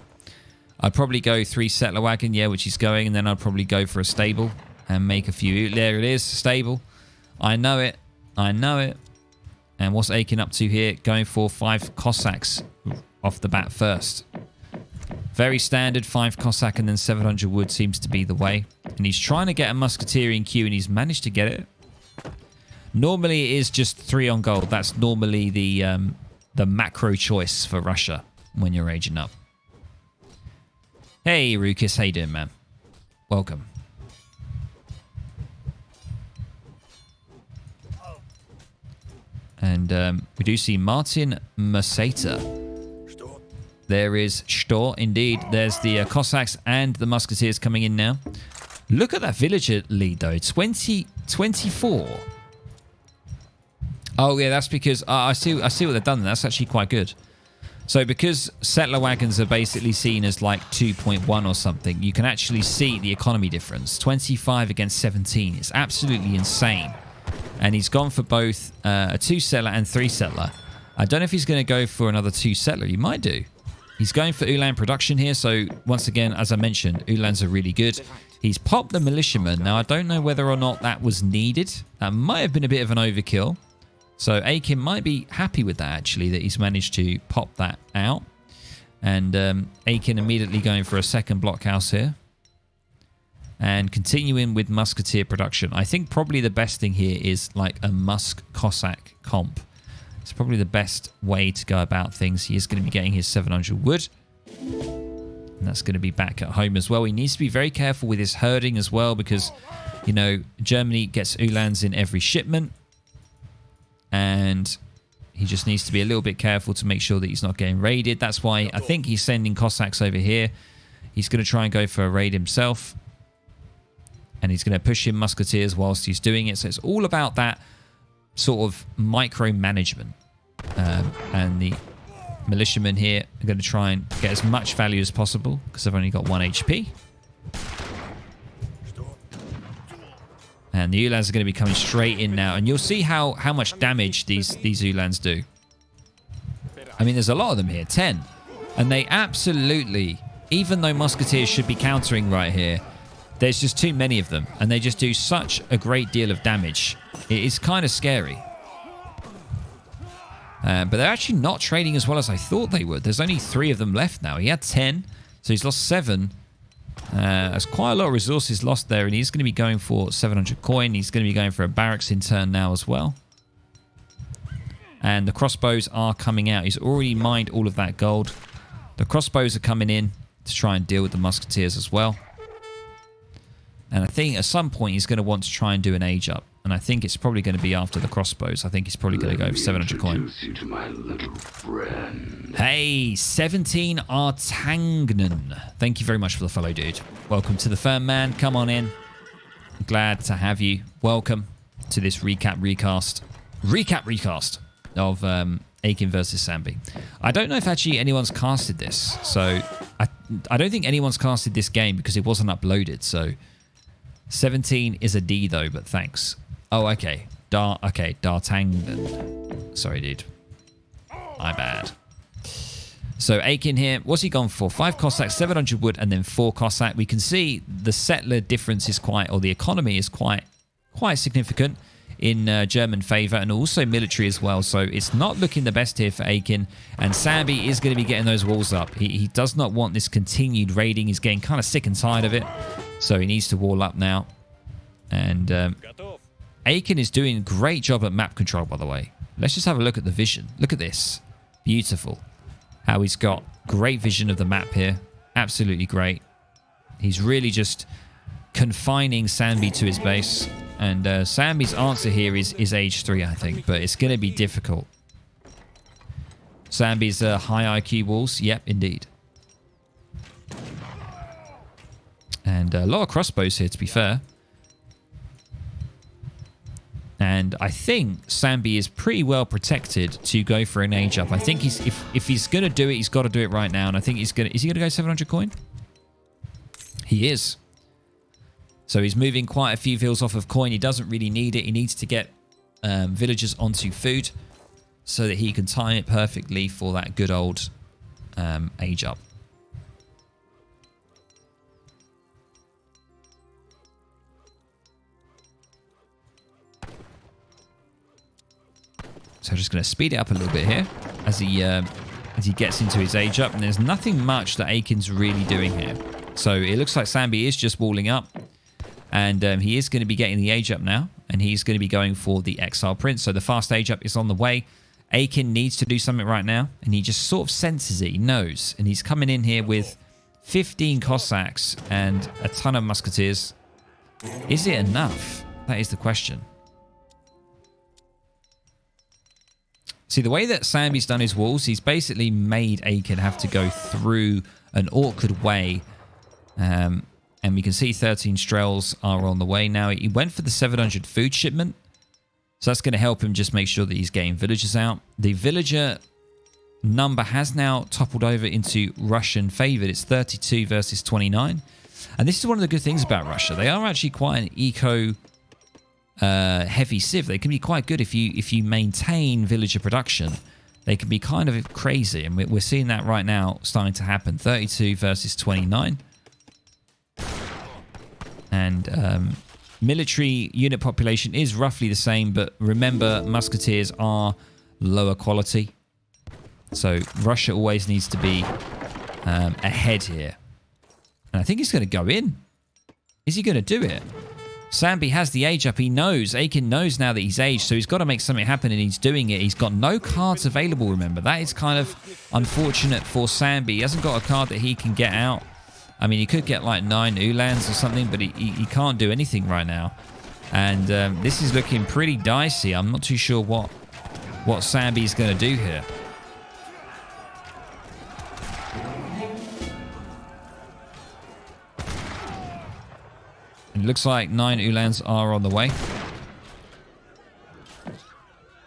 I'd probably go 3 settler wagon, yeah, which he's going, and then I'd probably go for a stable and make a few. There it is, stable. I know it. I know it. And what's Aykin up to here? Going for 5 Cossacks off the bat first. Very standard, 5 Cossack and then 700 wood seems to be the way. And he's trying to get a musketeer in queue and he's managed to get it. Normally it is just 3 on gold. That's normally the macro choice for Russia when you're aging up. Hey Rukus, how you doing, man? Welcome. And we do see Martin Maseta. There is Stor, indeed. There's the Cossacks and the Musketeers coming in now. Look at that villager lead, though. 24. Oh, yeah, that's because... I see what they've done. That's actually quite good. So because settler wagons are basically seen as like 2.1 or something, you can actually see the economy difference. 25 against 17. It's absolutely insane. And he's gone for both a 2 settler and 3 settler. I don't know if he's going to go for another 2 settler. He might do. He's going for Ulan production here. So once again, as I mentioned, Ulans are really good. He's popped the militiaman. Now, I don't know whether or not that was needed. That might have been a bit of an overkill. So Aykin might be happy with that, actually, that he's managed to pop that out. And Aykin immediately going for a second blockhouse here. And continuing with musketeer production. I think probably the best thing here is like a Musk Cossack comp. It's probably the best way to go about things. He is going to be getting his 700 wood. And that's going to be back at home as well. He needs to be very careful with his herding as well because, you know, Germany gets Ulans in every shipment. And he just needs to be a little bit careful to make sure that he's not getting raided. That's why I think he's sending Cossacks over here. He's going to try and go for a raid himself. And he's going to push in musketeers whilst he's doing it. So it's all about that sort of micromanagement. And the militiamen here are going to try and get as much value as possible because they've only got 1 HP. And the Ulans are going to be coming straight in now. And you'll see how much damage these Ulans do. I mean, there's a lot of them here. 10. And they absolutely, even though musketeers should be countering right here, there's just too many of them. And they just do such a great deal of damage. It is kind of scary. But they're actually not trading as well as I thought they would. There's only 3 of them left now. He had 10, so he's lost 7. There's quite a lot of resources lost there, and he's going to be going for 700 coin. He's going to be going for a barracks in turn now as well. And the crossbows are coming out. He's already mined all of that gold. The crossbows are coming in to try and deal with the musketeers as well. And I think at some point he's going to want to try and do an age up. And I think it's probably going to be after the crossbows. I think he's probably going to go for 700 coin. Introduce you to my little friend. Hey, 17 Artangnan. Thank you very much for the follow, dude. Welcome to the firm, man. Come on in. Glad to have you. Welcome to this recast of Aykin versus Samby. I don't know if actually anyone's casted this. So I don't think anyone's casted this game because it wasn't uploaded. So 17 is a D though, but thanks. Oh, okay. D'Artagnan. Sorry, dude. My bad. So Aykin here, what's he gone for? 5 Cossack, 700 wood, and then 4 Cossack. We can see the settler difference is quite, or the economy is quite significant. in German favor and also military as well. So it's not looking the best here for Aykin. And Samby is going to be getting those walls up. He does not want this continued raiding. He's getting kind of sick and tired of it. So he needs to wall up now. And Aykin is doing a great job at map control, by the way. Let's just have a look at the vision. Look at this. Beautiful. How he's got great vision of the map here. Absolutely great. He's really just confining Samby to his base. And Samby's answer here is age 3, I think. But it's going to be difficult. Samby's high IQ walls. Yep, indeed. And a lot of crossbows here, to be fair. And I think Samby is pretty well protected to go for an age up. I think he's if he's going to do it, he's got to do it right now. And I think he's going to... Is he going to go 700 coin? He is. So he's moving quite a few vills off of coin. He doesn't really need it. He needs to get villagers onto food so that he can time it perfectly for that good old age up. So I'm just going to speed it up a little bit here as he gets into his age up. And there's nothing much that Aykin's really doing here. So it looks like Samby is just walling up. And he is going to be getting the age up now. And he's going to be going for the Exile Prince. So the fast age up is on the way. Aykin needs to do something right now. And he just sort of senses it. He knows. And he's coming in here with 15 Cossacks and a ton of Musketeers. Is it enough? That is the question. See, the way that Samby's done his walls, he's basically made Aykin have to go through an awkward way. And we can see 13 Strels are on the way now. He went for the 700 food shipment. So that's going to help him just make sure that he's getting villagers out. The villager number has now toppled over into Russian favored. It's 32 versus 29. And this is one of the good things about Russia. They are actually quite an eco... heavy civ. They can be quite good if you maintain villager production. They can be kind of crazy, and we're seeing that right now starting to happen. 32 versus 29. And military unit population is roughly the same, but remember, musketeers are lower quality. So Russia always needs to be ahead here. And I think he's going to go in. Is he going to do it? Samby has the age up. He knows. Aykin knows now that he's aged, so he's got to make something happen, and he's doing it. He's got no cards available, remember. That is kind of unfortunate for Samby. He hasn't got a card that he can get out. I mean, he could get like 9 Ulans or something, but he can't do anything right now. And this is looking pretty dicey. I'm not too sure what Samby's going to do here. It looks like 9 Ulans are on the way.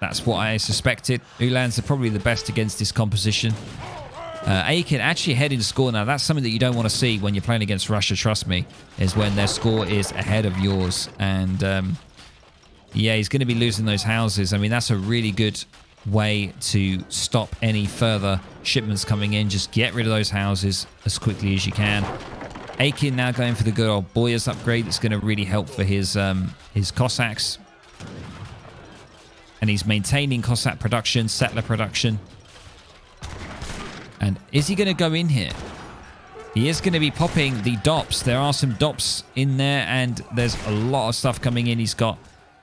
That's what I suspected. Ulans are probably the best against this composition. Aykin actually ahead in score now. That's something that you don't want to see when you're playing against Russia, trust me, is when their score is ahead of yours. And yeah, he's going to be losing those houses. I mean, that's a really good way to stop any further shipments coming in. Just get rid of those houses as quickly as you can. Aykin now going for the good old Boyars upgrade. That's going to really help for his Cossacks. And he's maintaining Cossack production, settler production. And is he going to go in here? He is going to be popping the DOPs. There are some DOPs in there, and there's a lot of stuff coming in. He's got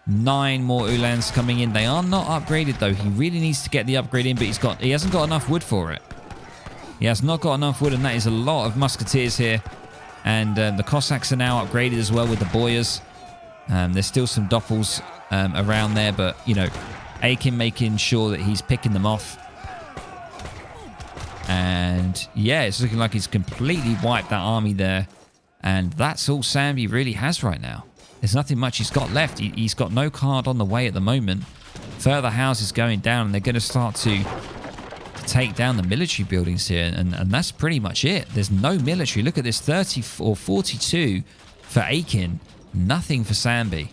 9 more Ulans coming in. They are not upgraded, though. He really needs to get the upgrade in, but he hasn't got enough wood for it. He has not got enough wood, and that is a lot of musketeers here. And the Cossacks are now upgraded as well with the Boyars. There's still some Doppels around there, but, you know, Aykin making sure that he's picking them off. And, yeah, it's looking like he's completely wiped that army there. And that's all Samby really has right now. There's nothing much he's got left. He's got no card on the way at the moment. Further houses going down, and they're going to start to take down the military buildings here, and that's pretty much it. There's no military. Look at this, 30 or 42 for Aykin, nothing for Samby,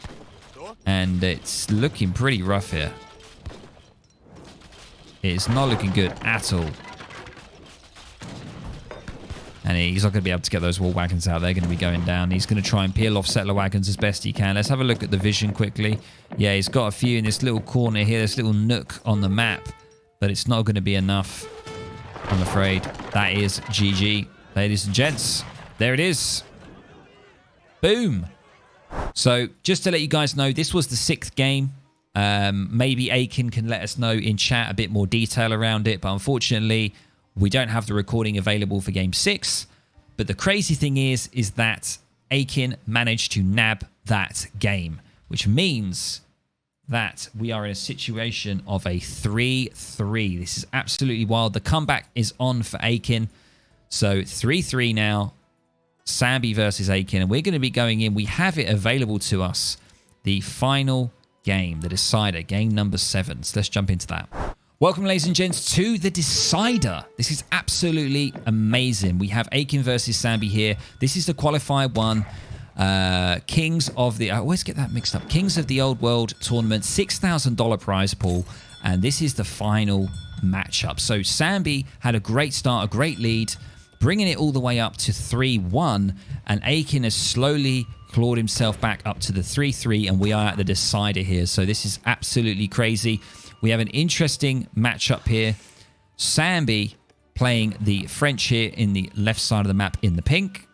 and it's looking pretty rough here. It's not looking good at all. And he's not going to be able to get those war wagons out. They're going to be going down. He's going to try and peel off settler wagons as best he can. Let's have a look at the vision quickly. Yeah, he's got a few in this little corner here, this little nook on the map. But it's not going to be enough, I'm afraid. That is GG. Ladies and gents, there it is. Boom. So just to let you guys know, this was the 6th game. Maybe Aykin can let us know in chat a bit more detail around it. But unfortunately, we don't have the recording available for game 6. But the crazy thing is that Aykin managed to nab that game, which means that we are in a situation of a 3-3. This is absolutely wild. The comeback is on for Aykin. So 3-3 now. Samby versus Aykin. And we're going to be going in. We have it available to us. The final game, the decider, game number 7. So let's jump into that. Welcome, ladies and gents, to the decider. This is absolutely amazing. We have Aykin versus Samby here. This is the qualifier 1. Kings of the... I always get that mixed up. Kings of the Old World tournament. $6,000 prize pool. And this is the final matchup. So Samby had a great start, a great lead, bringing it all the way up to 3-1. And Aykin has slowly clawed himself back up to the 3-3. And we are at the decider here. So this is absolutely crazy. We have an interesting matchup here. Samby playing the French here in the left side of the map in the pink.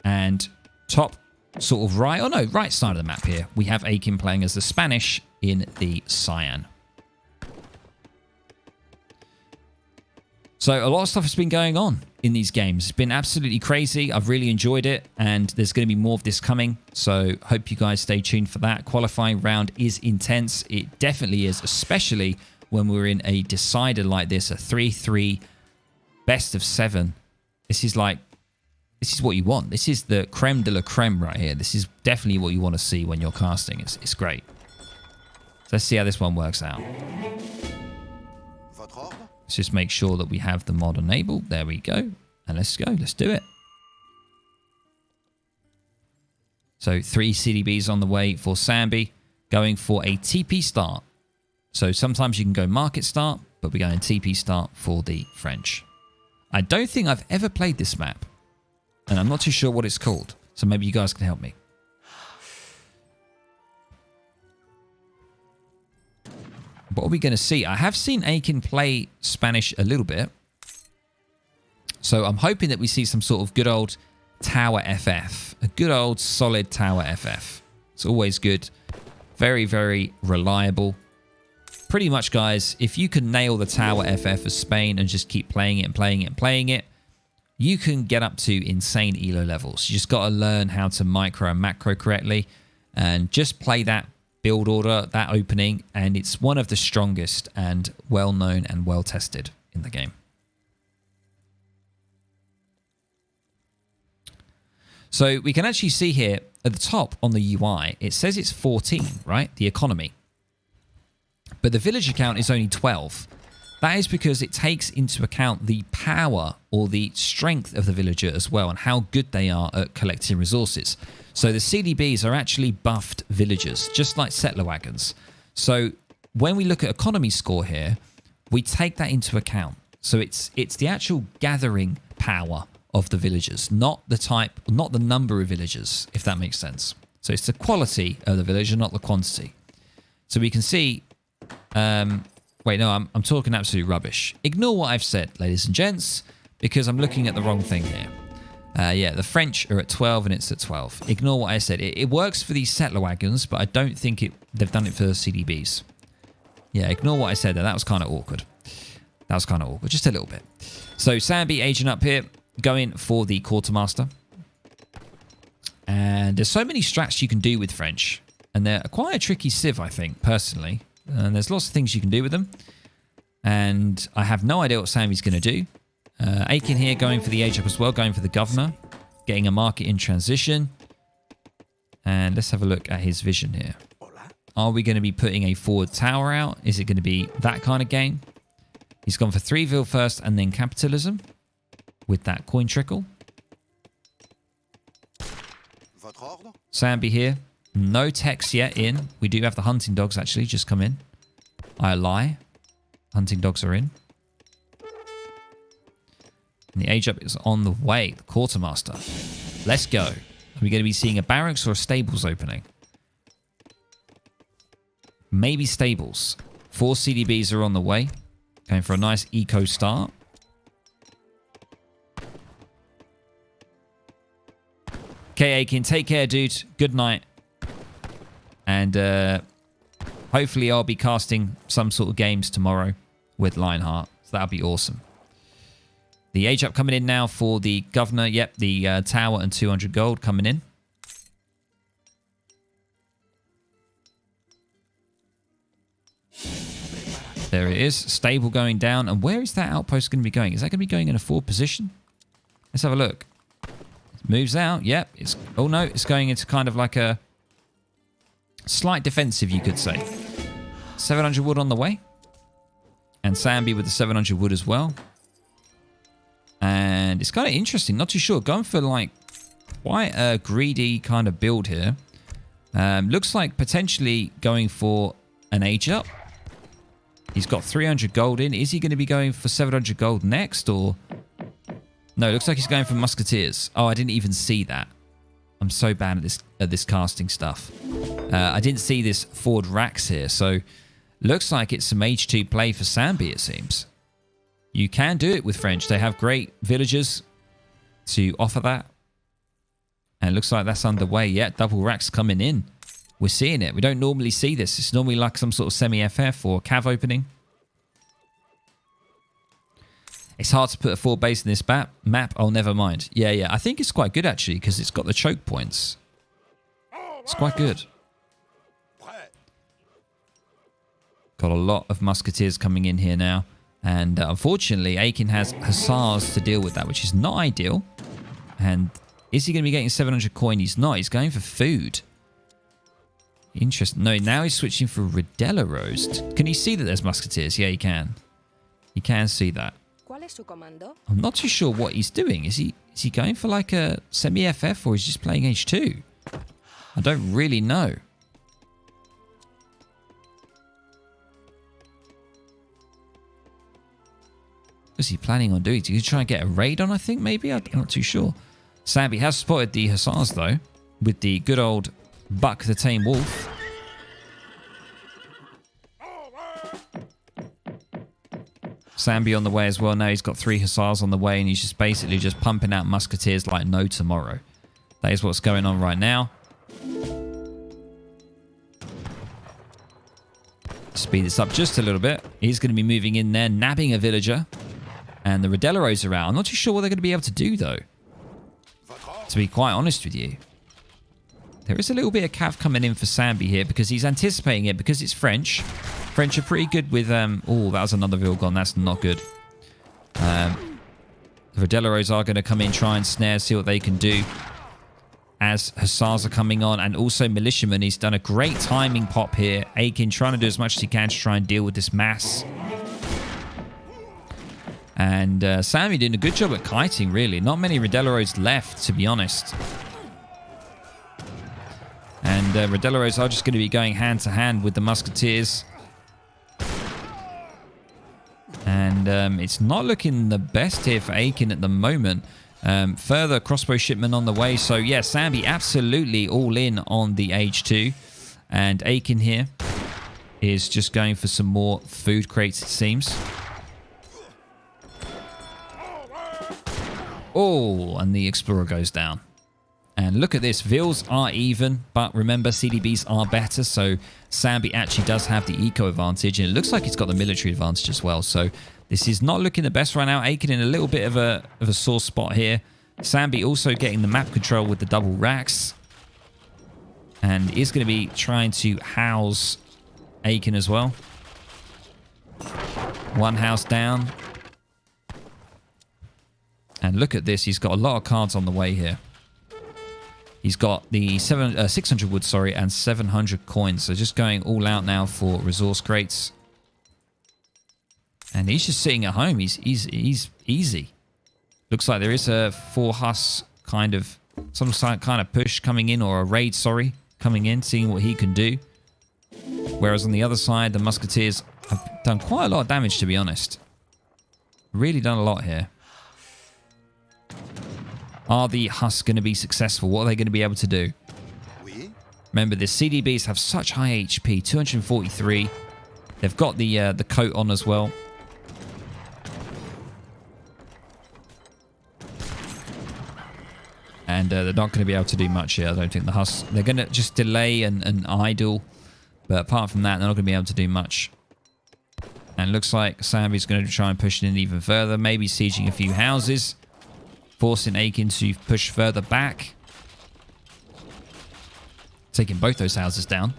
And top sort of right, oh no, right side of the map here, we have Aykin playing as the Spanish in the cyan. So a lot of stuff has been going on in these games. It's been absolutely crazy. I've really enjoyed it, and there's going to be more of this coming. So hope you guys stay tuned for that. Qualifying round is intense. It definitely is, especially when we're in a decider like this, a 3-3 best of 7. This is what you want. This is the creme de la creme right here. This is definitely what you want to see when you're casting. It's great. So let's see how this one works out. Let's just make sure that we have the mod enabled. There we go. And let's go. Let's do it. So 3 CDBs on the way for Samby, going for a TP start. So sometimes you can go market start, but we're going TP start for the French. I don't think I've ever played this map, and I'm not too sure what it's called. So maybe you guys can help me. What are we going to see? I have seen Aykin play Spanish a little bit. So I'm hoping that we see some sort of good old tower FF. A good old solid tower FF. It's always good. Very, very reliable. Pretty much, guys, if you can nail the tower FF as Spain and just keep playing it and playing it and playing it, you can get up to insane elo levels. You just got to learn how to micro and macro correctly and just play that build order, that opening, and it's one of the strongest and well-known and well-tested in the game. So we can actually see here at the top on the UI, it says it's 14, right? The economy. But the villager count is only 12. That is because it takes into account the power or the strength of the villager as well and how good they are at collecting resources. So the CDBs are actually buffed villagers, just like settler wagons. So when we look at economy score here, we take that into account. So it's the actual gathering power of the villagers, not the type, not the number of villagers, if that makes sense. So it's the quality of the villager, not the quantity. So we can see... wait, no, I'm talking absolute rubbish. Ignore what I've said, ladies and gents, because I'm looking at the wrong thing here. Yeah, the French are at 12 and it's at 12. Ignore what I said. It works for these settler wagons, but I don't think they've done it for the CDBs. Yeah, ignore what I said there. That was kind of awkward. That was kind of awkward, just a little bit. So Samby agent up here, going for the quartermaster. And there's so many strats you can do with French. And they're quite a tricky civ, I think, personally. And there's lots of things you can do with them. And I have no idea what Samby's going to do. Aykin here going for the age up as well, going for the governor. Getting a market in transition. And let's have a look at his vision here. Are we going to be putting a forward tower out? Is it going to be that kind of game? He's gone for 3-ville first and then capitalism. With that coin trickle. Samby here. No techs yet in. We do have the hunting dogs actually just come in. I lie. Hunting dogs are in. And the age up is on the way. The quartermaster. Let's go. Are we going to be seeing a barracks or a stables opening? Maybe stables. 4 CDBs are on the way. Going for a nice eco start. Okay, Aykin, take care, dude. Good night. And hopefully I'll be casting some sort of games tomorrow with Lionheart. So that'll be awesome. The age up coming in now for the governor. Yep, the tower and 200 gold coming in. There it is. Stable going down. And where is that outpost going to be going? Is that going to be going in a forward position? Let's have a look. It moves out. Yep. Oh, no. It's going into kind of like a slight defensive, you could say. 700 wood on the way. And Samby with the 700 wood as well. And it's kind of interesting. Not too sure. Going for like quite a greedy kind of build here. Looks like potentially going for an age up. He's got 300 gold in. Is he going to be going for 700 gold next or... No, it looks like he's going for musketeers. Oh, I didn't even see that. I'm so bad at this casting stuff. I didn't see this forward racks here. So looks like it's some H2 play for Samby, it seems. You can do it with French. They have great villagers to offer that. And it looks like that's underway. Yeah, double racks coming in. We're seeing it. We don't normally see this. It's normally like some sort of semi-FF or cav opening. It's hard to put a full base in this map. Oh, never mind. Yeah. I think it's quite good, actually, because it's got the choke points. It's quite good. Got a lot of musketeers coming in here now. And unfortunately, Aykin has hussars to deal with that, which is not ideal. And is he going to be getting 700 coin? He's not. He's going for food. Interesting. No, now he's switching for Rodella Rose. Can he see that there's musketeers? Yeah, he can. He can see that. I'm not too sure what he's doing. Is he going for like a semi-FF or is he just playing H2? I don't really know. What's he planning on doing? He's going to try and get a raid on, I think, maybe? I'm not too sure. Samby has spotted the hussars, though, with the good old Buck the Tame Wolf. Samby on the way as well. Now he's got 3 hussars on the way and he's just basically just pumping out musketeers like no tomorrow. That is what's going on right now. Speed this up just a little bit. He's going to be moving in there, nabbing a villager. And the Rodelleros are out. I'm not too sure what they're going to be able to do, though. To be quite honest with you. There is a little bit of cav coming in for Samby here because he's anticipating it because it's French. French are pretty good with... oh, that was another Vil gone. That's not good. The Rodelleros are going to come in, try and snare, see what they can do. As hussars are coming on. And also militiamen. He's done a great timing pop here. Aykin trying to do as much as he can to try and deal with this mass. And Sammy doing a good job at kiting, really. Not many Rodelleros left, to be honest. And Rodelleros are just going to be going hand to hand with the musketeers. And it's not looking the best here for Aykin at the moment. Further crossbow shipment on the way. So, yeah, Samby absolutely all in on the H2. And Aykin here is just going for some more food crates, it seems. Oh, and the Explorer goes down. And look at this. Vils are even, but remember, CDBs are better. So Samby actually does have the eco advantage. And it looks like he's got the military advantage as well. So this is not looking the best right now. Aykin in a little bit of a sore spot here. Samby also getting the map control with the double racks. And is going to be trying to house Aykin as well. One house down. And look at this. He's got a lot of cards on the way here. He's got the 600 wood, sorry, and 700 coins. So just going all out now for resource crates. And he's just sitting at home. He's easy. Looks like there is a 4 Huss kind of, some kind of push coming in, or a raid, sorry, coming in, seeing what he can do. Whereas on the other side, the musketeers have done quite a lot of damage, to be honest. Really done a lot here. Are the Husks going to be successful? What are they going to be able to do? Remember, the CDBs have such high HP, 243. They've got the coat on as well. And they're not going to be able to do much here. I don't think the Husks... They're going to just delay and idle. But apart from that, they're not going to be able to do much. And it looks like Samby's going to try and push it in even further. Maybe sieging a few houses. Forcing Aykin to push further back. Taking both those houses down.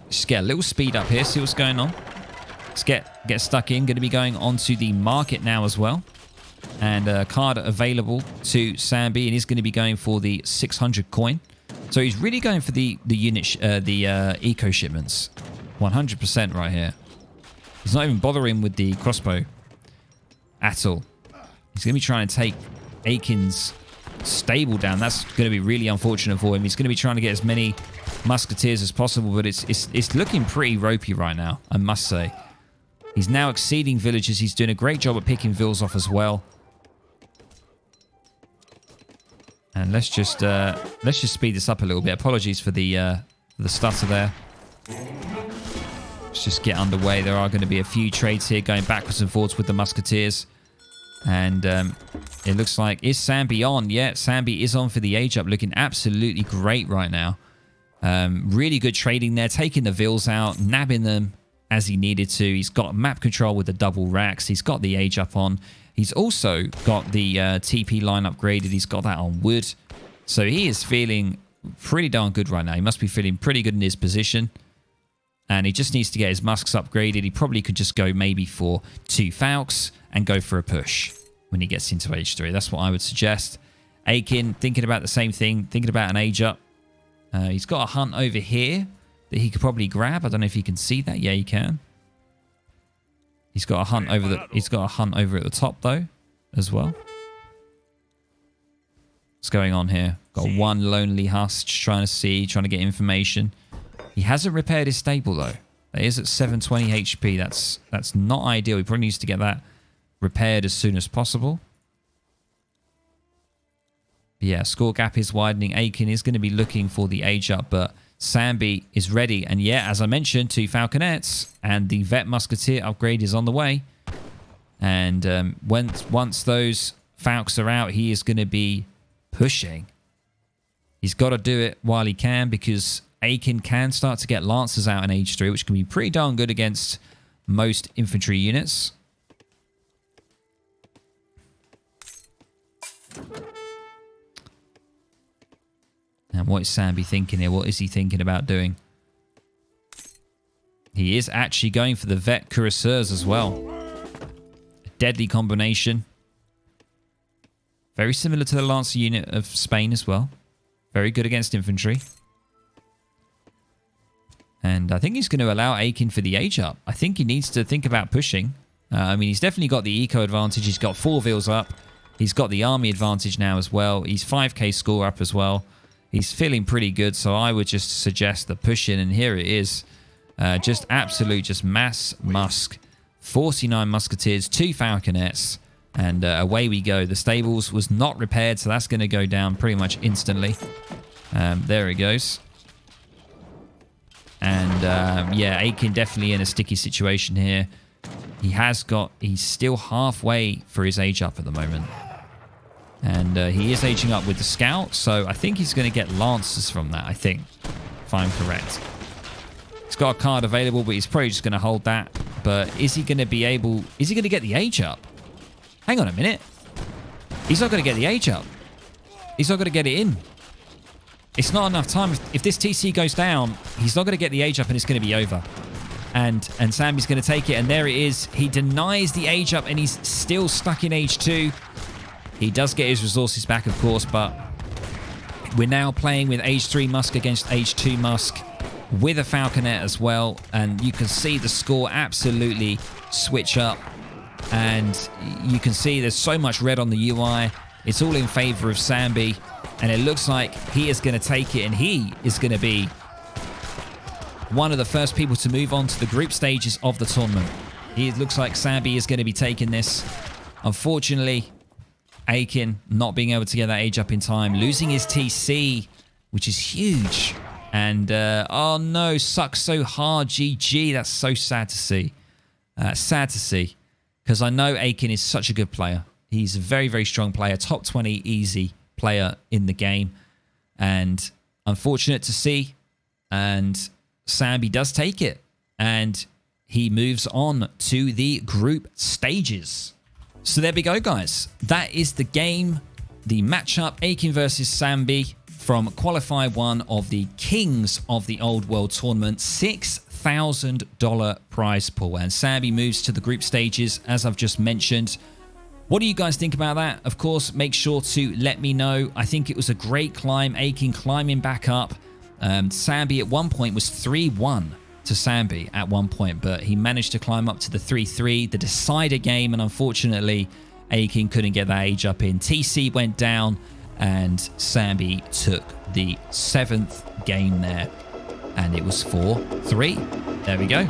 Just get a little speed up here. See what's going on. Let's get stuck in. Going to be going onto the market now as well. And a card available to Samby. And he's going to be going for the 600 coin. So he's really going for the unit, eco shipments. 100% right here. He's not even bothering with the crossbow at all. He's going to be trying to take Aykin's stable down. That's going to be really unfortunate for him. He's going to be trying to get as many musketeers as possible, but it's looking pretty ropey right now, I must say. He's now exceeding villagers. He's doing a great job at picking vills off as well. And let's just speed this up a little bit. Apologies for the stutter there. Let's just get underway. There are going to be a few trades here going backwards and forwards with the musketeers. And it looks like... Is Samby on? Yeah, Samby is on for the age up. Looking absolutely great right now. Really good trading there. Taking the vills out. Nabbing them as he needed to. He's got map control with the double racks. He's got the age up on. He's also got the TP line upgraded. He's got that on wood. So he is feeling pretty darn good right now. He must be feeling pretty good in his position. And he just needs to get his musks upgraded. He probably could just go maybe for 2 Falcons and go for a push when he gets into age 3. That's what I would suggest. Aykin thinking about the same thing, thinking about an age up. He's got a hunt over here that he could probably grab. I don't know if you can see that. Yeah, he can. He's got a hunt over at the top though, as well. What's going on here? Got one lonely Husk trying to get information. He hasn't repaired his stable though. That is at 720 HP. That's not ideal. He probably needs to get that repaired as soon as possible. But yeah, score gap is widening. Aykin is going to be looking for the age up, but Samby is ready. And yeah, as I mentioned, 2 Falconets and the Vet Musketeer upgrade is on the way. And once those Falcons are out, he is going to be pushing. He's got to do it while he can, because Aykin can start to get Lancers out in age 3, which can be pretty darn good against most infantry units. And what is Samby thinking here? What is he thinking about doing? He is actually going for the Vet Cuirassiers as well. A deadly combination. Very similar to the Lancer unit of Spain as well. Very good against infantry. And I think he's going to allow Aykin for the age up. I think he needs to think about pushing. I mean, he's definitely got the eco advantage. He's got 4 vills up. He's got the army advantage now as well. He's 5k score up as well. He's feeling pretty good, so I would just suggest the push in. And here it is. Just mass musk. 49 musketeers, 2 falconets. And away we go. The stables was not repaired, so that's going to go down pretty much instantly. There it goes. And yeah, Aykin definitely in a sticky situation here. He's still halfway for his age up at the moment. And he is aging up with the scout, so I think he's going to get Lancers from that, I think, if I'm correct. He's got a card available, but he's probably just going to hold that. But is he going to be able... Is he going to get the age up? Hang on a minute. He's not going to get the age up. He's not going to get it in. It's not enough time. If this TC goes down, he's not going to get the age up and it's going to be over. And Samby's going to take it, and there it is. He denies the age up, and he's still stuck in age 2. He does get his resources back, of course, but we're now playing with age 3 Musk against age 2 Musk with a Falconet as well. And you can see the score absolutely switch up. And you can see there's so much red on the UI. It's all in favor of Samby. And it looks like he is going to take it, and he is going to be one of the first people to move on to the group stages of the tournament. He looks like Samby is going to be taking this. Unfortunately, Aykin not being able to get that age up in time, losing his TC, which is huge. And, oh no, sucks so hard, GG. That's so sad to see. Sad to see, because I know Aykin is such a good player. He's a very, very strong player, top 20 easy player in the game. And unfortunate to see. And Samby does take it. And he moves on to the group stages. So there we go, guys. That is the game, the matchup, Aykin versus Samby from Qualifier 1 of the Kings of the Old World Tournament. $6,000 prize pool. And Samby moves to the group stages, as I've just mentioned. What do you guys think about that? Of course, make sure to let me know. I think it was a great climb. Aykin climbing back up. Samby at one point was 3-1 to Samby at one point, but he managed to climb up to the 3-3, the decider game, and unfortunately, Aykin couldn't get that age up in. TC went down, and Samby took the 7th game there, and it was 4-3. There we go.